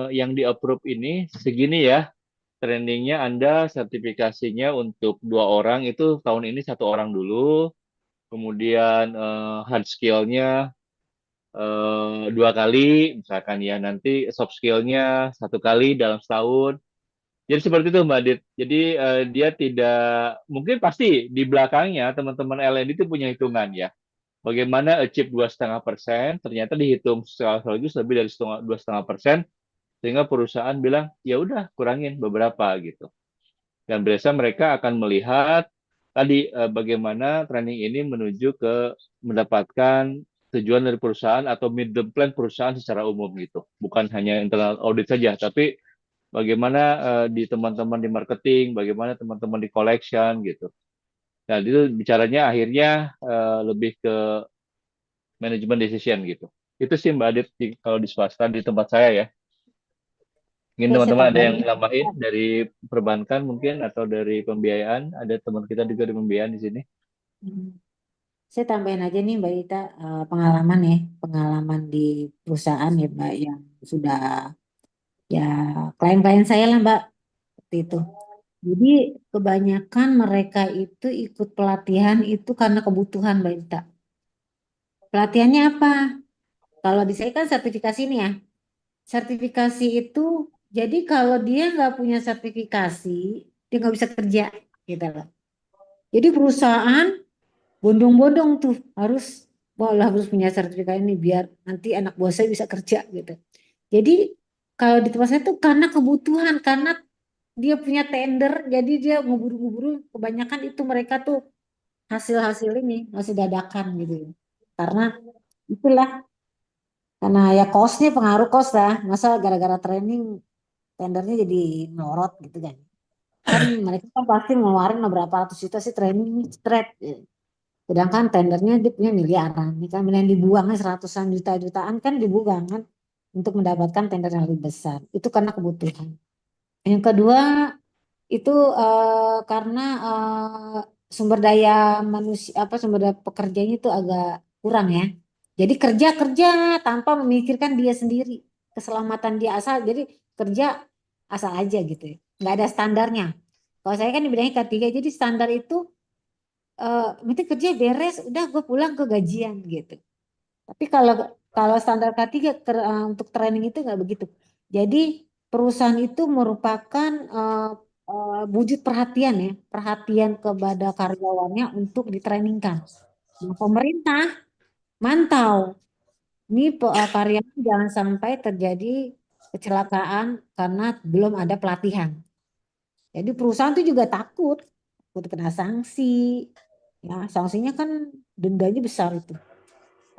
yang di approve ini segini ya trainingnya Anda sertifikasinya untuk 2 orang itu tahun ini 1 orang dulu, kemudian hard skillnya 2 kali, misalkan ya nanti soft skillnya 1 kali dalam setahun. Jadi seperti itu Mbak Dit. Jadi dia tidak mungkin pasti di belakangnya teman-teman LND itu punya hitungan ya. Bagaimana achieve 2,5%, ternyata dihitung secara sekaligus lebih dari 2,5%, sehingga perusahaan bilang ya udah kurangin beberapa gitu. Dan biasa mereka akan melihat tadi bagaimana training ini menuju ke mendapatkan tujuan dari perusahaan atau midterm plan perusahaan secara umum gitu. Bukan hanya internal audit saja, tapi bagaimana di teman-teman di marketing, bagaimana teman-teman di collection gitu. Nah, itu bicaranya akhirnya lebih ke manajemen decision gitu. Itu sih Mbak Adit kalau di swasta di tempat saya ya. Mungkin Oke, saya teman-teman ada yang tambahin. nambahin dari perbankan mungkin atau dari pembiayaan. Ada teman kita juga di pembiayaan di sini. Saya tambahin aja nih Mbak Ita, pengalaman ya, pengalaman di perusahaan ya Mbak yang sudah ya klien-klien saya lah Mbak seperti itu. Jadi kebanyakan mereka itu ikut pelatihan itu karena kebutuhan Mbak Ita. Pelatihannya apa? Kalau di saya kan sertifikasi nih ya. Sertifikasi itu jadi kalau dia nggak punya sertifikasi, dia nggak bisa kerja gitu loh. Jadi perusahaan bondong-bondong tuh harus harus punya sertifikat ini biar nanti anak buah saya bisa kerja gitu. Jadi kalau di tempat saya tuh karena kebutuhan, karena dia punya tender, jadi dia nguburu-nguburu. Kebanyakan itu mereka tuh hasil-hasil ini hasil dadakan gitu. Karena itulah karena ya cost-nya pengaruh cost lah. Masa gara-gara training tendernya jadi melorot gitu kan. Kan mereka kan pasti ngeluarin berapa ratus juta sih training straight. Sedangkan tendernya dia punya miliaran. Ini kan yang dibuangnya seratusan juta-jutaan kan dibuang kan untuk mendapatkan tender yang lebih besar. Itu karena kebutuhan. Yang kedua itu karena sumber daya manusia sumber daya pekerjanya itu agak kurang ya. Jadi kerja tanpa memikirkan dia sendiri, keselamatan dia asal. Jadi kerja asal aja gitu ya. Nggak ada standarnya. Kalau saya kan di bidangnya K3, jadi standar itu nanti kerja beres, udah gue pulang ke gajian gitu. Tapi kalau kalau standar K3 untuk training itu nggak begitu. Jadi perusahaan itu merupakan wujud perhatian ya, perhatian kepada karyawannya untuk ditrainingkan. Nah, pemerintah mantau, ini karyawan jangan sampai terjadi kecelakaan karena belum ada pelatihan. Jadi perusahaan itu juga takut kena sanksi. Ya, sanksinya kan dendanya besar itu.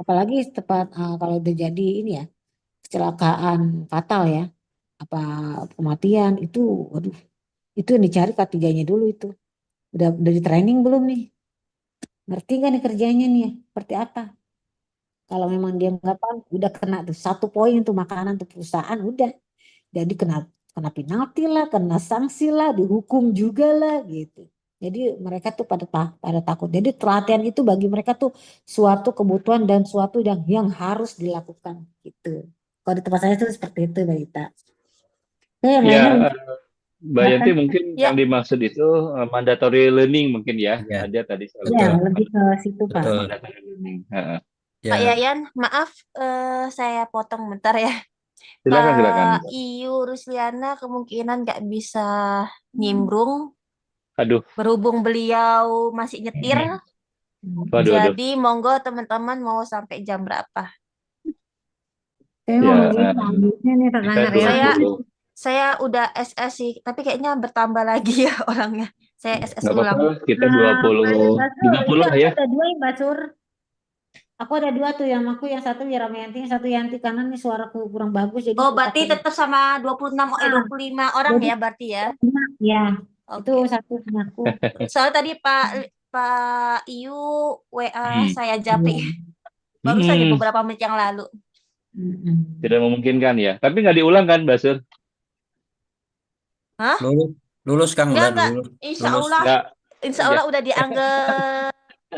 apalagi tepat kalau udah jadi ini ya kecelakaan fatal ya, apa kematian itu, waduh, itu yang dicari K3-nya dulu itu. Udah di training belum nih? Ngerti nggak nih kerjanya nih ya? Seperti apa? Kalau memang dia nggak paham, udah kena tuh 1 poin tuh makanan tuh perusahaan udah. Jadi kena kena penalti lah, kena sanksi lah, dihukum juga lah gitu. Jadi mereka tuh pada takut. Jadi pelatihan itu bagi mereka tuh suatu kebutuhan dan suatu yang harus dilakukan gitu. Kalau di tempat saya tuh seperti itu, Mbak Ita. Yang Ya, lainnya mungkin Mbak Yanti silakan. mungkin Ya, yang dimaksud itu mandatory learning mungkin ya. Ya, Ada tadi Ya, betul, lebih ke situ, Pak. betul. mandatory learning. Heeh. Pak Ya, Yayan, maaf saya potong bentar ya. Silakan, silakan. Pak Iyu Rusliana kemungkinan nggak bisa nimbrung Aduh, berhubung beliau masih nyetir. waduh, waduh. Jadi monggo teman-teman mau sampai jam berapa? Saya mau Ya, nungguin selanjutnya nih kita pertanyaan Real. Saya udah SS sih, tapi kayaknya bertambah lagi ya orangnya. Saya SS nggak ulang. apa-apa. Kita Mbak 20 Sur, lah ya. ada 2 ya, Mbak Sur. Aku ada 2 tuh, yang aku yang satu ya Ramayanti, yang satu Yanti, karena nih suaraku kurang bagus jadi Oh, aku berarti pakai. tetap sama 26 25 orang Jadi ya berarti ya. ya, itu Oke. satu punya aku. Soalnya tadi Pak Iyu WA saya Iya. japri baru saja Hmm, beberapa menit yang lalu. tidak memungkinkan ya. Tapi nggak diulang kan, Mbak Sur? Hah? lulus Kang Enggak, Mbak, enggak. Insya lulus. Allah, Nggak. insya Ya, Allah udah dianggap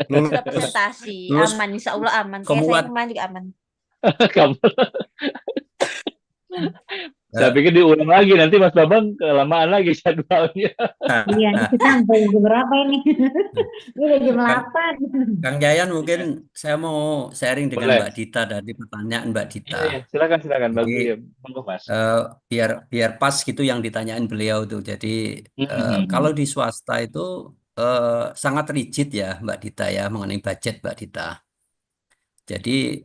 Lulus, sudah presentasi. lulus Aman, insya Allah aman. Kayak saya kumulat. kemarin juga aman. kamu. Saya pikir diulang lagi, nanti Mas Babang kelamaan lagi jadwalnya. Iya, ini kita sampai jam berapa ini? Ini udah jam Kang, 8. Kang Jayan, mungkin saya mau sharing dengan Boleh. Mbak Dita dari pertanyaan Mbak Iya, Dita. iya. Silakan, silakan. Jadi Bagus ya. Monggo, Mas. biar pas gitu yang ditanyain beliau tuh. Jadi Hmm. kalau di swasta itu sangat rigid ya Mbak Dita ya mengenai budget Mbak Dita. Jadi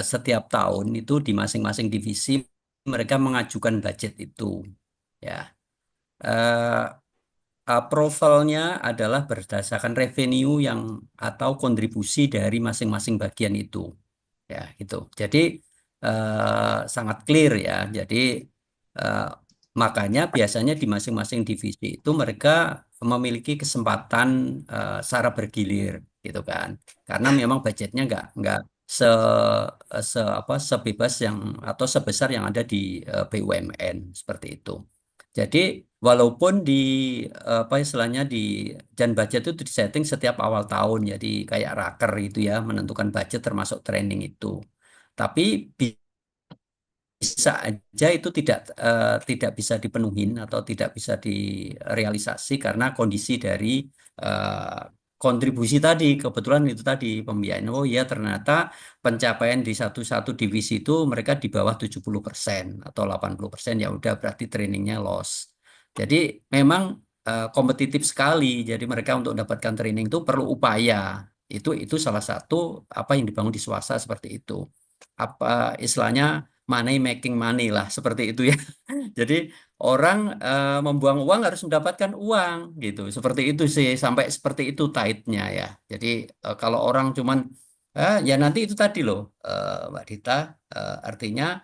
setiap tahun itu di masing-masing divisi mereka mengajukan budget itu ya. Profilnya adalah berdasarkan revenue yang atau kontribusi dari masing-masing bagian itu ya gitu. Jadi sangat clear ya. Jadi eh, makanya biasanya di masing-masing divisi itu mereka memiliki kesempatan secara bergilir gitu kan. Karena memang budgetnya nggak se, sebebas yang atau sebesar yang ada di BUMN seperti itu. Jadi walaupun di apa istilahnya di Jan budget itu disetting setiap awal tahun, jadi kayak raker gitu ya, menentukan budget termasuk training itu. Tapi bisa aja itu tidak bisa dipenuhin atau tidak bisa direalisasi karena kondisi dari eh, kontribusi tadi, kebetulan itu tadi pembiayaan. Oh iya ternyata pencapaian di satu divisi itu mereka di bawah 70% atau 80%, ya udah berarti trainingnya loss. Jadi memang kompetitif sekali. Jadi mereka untuk mendapatkan training itu perlu upaya. Itu salah satu apa yang dibangun di swasta seperti itu. Apa istilahnya money making money lah seperti itu ya. Jadi orang membuang uang harus mendapatkan uang gitu. Seperti itu sih sampai seperti itu taitnya ya. Jadi kalau orang cuman ya nanti itu tadi loh Mbak Dita, artinya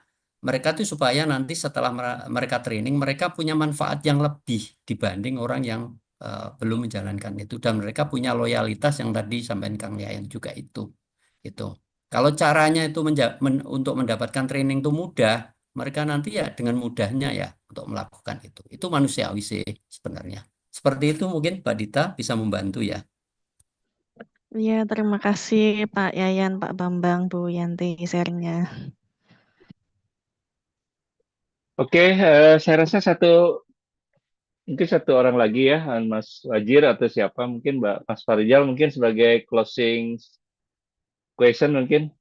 mereka tuh supaya nanti setelah mereka training mereka punya manfaat yang lebih dibanding orang yang belum menjalankan itu, dan mereka punya loyalitas yang tadi sampaikan Kang Yayan juga itu. Kalau caranya itu untuk mendapatkan training itu mudah, mereka nanti ya dengan mudahnya ya untuk melakukan itu. Itu manusiawi sih sebenarnya. Seperti itu mungkin Mbak Dita bisa membantu ya. Iya, terima kasih Pak Yayan, Pak Bambang, Bu Yanti sharingnya. Oke, saya rasa mungkin satu orang lagi ya, Mas Wajir atau siapa, mungkin Mbak Mas Farijal mungkin sebagai closing question mungkin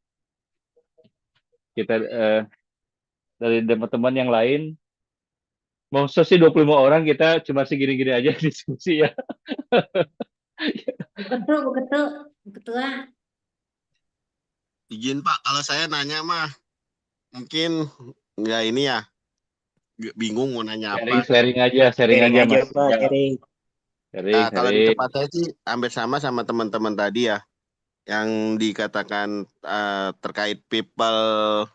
kita dari teman-teman yang lain. Mau sih 25 orang kita cuma segini-gini aja diskusi ya. Ketua. Izin Pak, kalau saya nanya mah mungkin nggak ini ya, bingung mau nanya apa. Sharing aja Mas. Pak, sharing. Nah, kalau di tempat saya sih hampir sama teman-teman tadi ya. yang dikatakan terkait people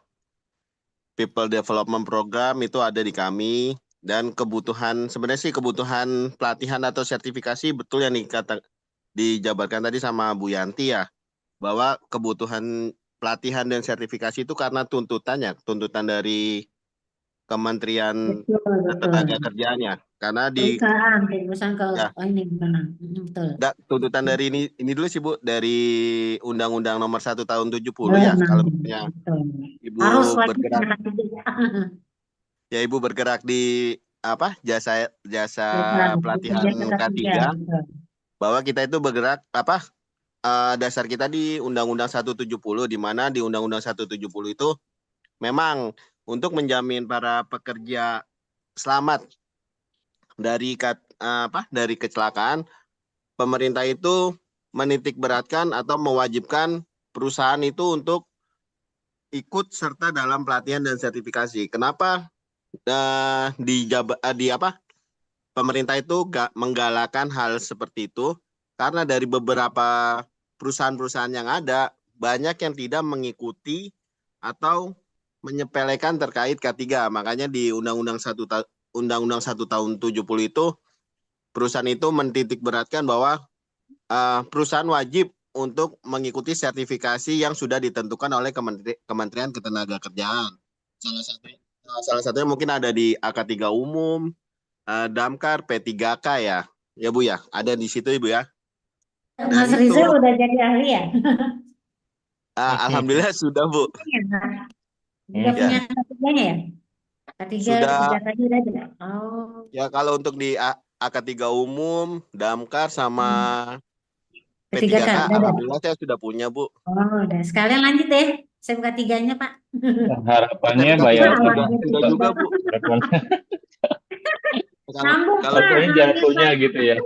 development program itu ada di kami, dan kebutuhan sebenarnya sih kebutuhan pelatihan atau sertifikasi betul yang dijabarkan tadi sama Bu Yanti ya, bahwa kebutuhan pelatihan dan sertifikasi itu karena tuntutan dari Kementerian Betul, betul. Tenaga Kerjaannya, karena di Perusahaan ke ya ini gimana? Betul. tuntutan dari ini dulu sih Bu, dari Undang-Undang Nomor 1 Tahun 70 ya, Benar, kalau misalnya betul. Ibu Harus wajib bergerak ya. Ibu bergerak di jasa jasa pelatihan Jasa K3, betul. bahwa kita itu bergerak dasar kita di Undang-Undang 170, di mana di Undang-Undang 170 itu memang untuk menjamin para pekerja selamat dari kecelakaan, pemerintah itu menitik beratkan atau mewajibkan perusahaan itu untuk ikut serta dalam pelatihan dan sertifikasi. Kenapa pemerintah itu menggalakkan hal seperti itu? Karena dari beberapa perusahaan-perusahaan yang ada, banyak yang tidak mengikuti atau menyepelekan terkait K3. Makanya di Undang-Undang 1 tahun 70 itu, perusahaan itu mentitik beratkan bahwa perusahaan wajib untuk mengikuti sertifikasi yang sudah ditentukan oleh Kementerian Ketenagakerjaan. Salah satunya mungkin ada di AK3 umum, Damkar, P3K ya. Ya Bu ya, ada di situ Ibu ya. Mas Dan itu Rizal udah jadi ahli ya? alhamdulillah sudah Bu. Udah Ya, punya K3-nya ya? K3 sudah. tadi udah ada. Oh. Ya kalau untuk di AK3 umum, Damkar sama P3K P3K, udah ada. alhamdulillah saya sudah punya Bu. Oh, udah. Sekalian lanjut deh. SMK 3-nya, Pak. Harapannya Sertifikasinya bayar sudah juga Bu. Nyambung, Kalau Pak. harapannya jatuhnya gitu ya.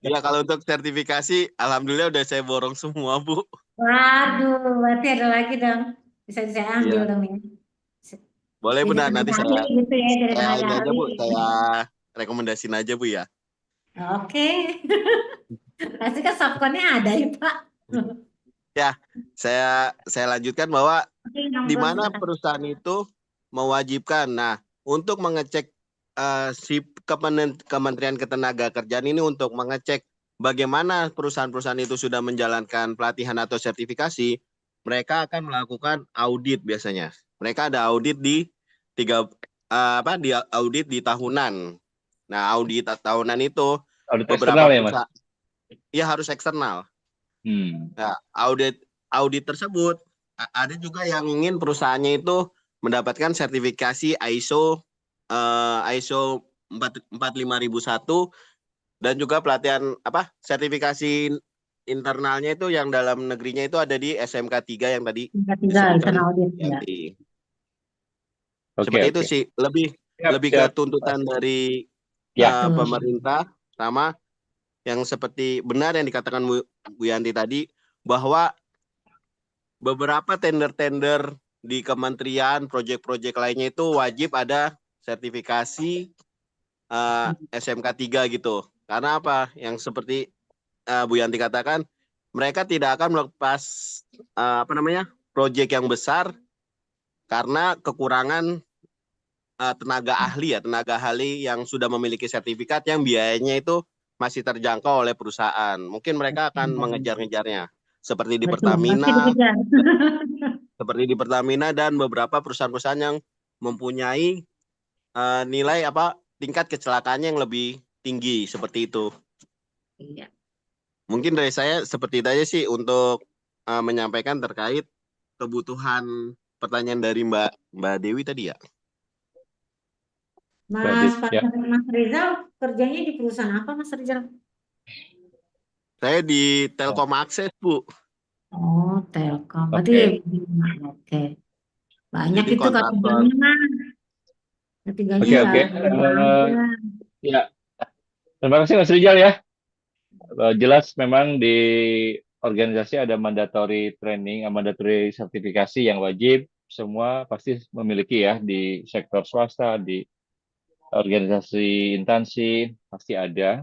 ya kalau untuk sertifikasi, alhamdulillah udah saya borong semua Bu. Waduh, berarti ada lagi dong. Bisa saya ambil Iya. dong ya. Boleh Jadi benar, nanti tenaga ahli gitu ya, jadi saya tenaga ini aja Bu, ahli. saya rekomendasiin aja Bu ya. Oke. Pasti kan subkonnya ada ya, Pak. Ya, saya lanjutkan bahwa Oke, di ngobrol mana silakan. perusahaan itu mewajibkan. Nah, untuk mengecek si Kementerian Ketenagakerjaan ini untuk mengecek bagaimana perusahaan-perusahaan itu sudah menjalankan pelatihan atau sertifikasi, mereka akan melakukan audit biasanya. Mereka ada audit di audit di tahunan. Nah, audit tahunan itu Audit beberapa eksternal ya, Mas? perusahaan ya harus eksternal. Nah, audit tersebut ada juga yang ingin perusahaannya itu mendapatkan sertifikasi ISO 45001 dan juga pelatihan sertifikasi internalnya itu yang dalam negerinya itu ada di SMK 3 yang tadi disebutkan Yanti. Seperti itu sih, lebih ke tuntutan dari pemerintah, sama yang seperti benar yang dikatakan Bu Yanti tadi, bahwa beberapa tender-tender di kementerian, proyek-proyek lainnya itu wajib ada sertifikasi SMK 3 gitu. Karena apa? Yang seperti Bu Yanti katakan, mereka tidak akan melepas proyek yang besar karena kekurangan tenaga ahli yang sudah memiliki sertifikat yang biayanya itu masih terjangkau oleh perusahaan. Mungkin mereka akan mengejar-ngejarnya. Seperti di Pertamina dan beberapa perusahaan-perusahaan yang mempunyai nilai tingkat kecelakaannya yang lebih tinggi, seperti itu. Iya. Mungkin dari saya seperti itu aja sih untuk menyampaikan terkait kebutuhan pertanyaan dari Mbak Dewi tadi ya. Mas Rizal kerjanya di perusahaan apa, Mas Rizal? Saya di Telkom Akses, Bu. Oh, Telkom. Berarti oke. Banyak jadi itu kategorinya. Oke. Ya. Terima kasih Mas Rizal ya. Jelas memang di organisasi ada mandatory training, mandatory sertifikasi yang wajib. Semua pasti memiliki ya, di sektor swasta, di organisasi instansi pasti ada.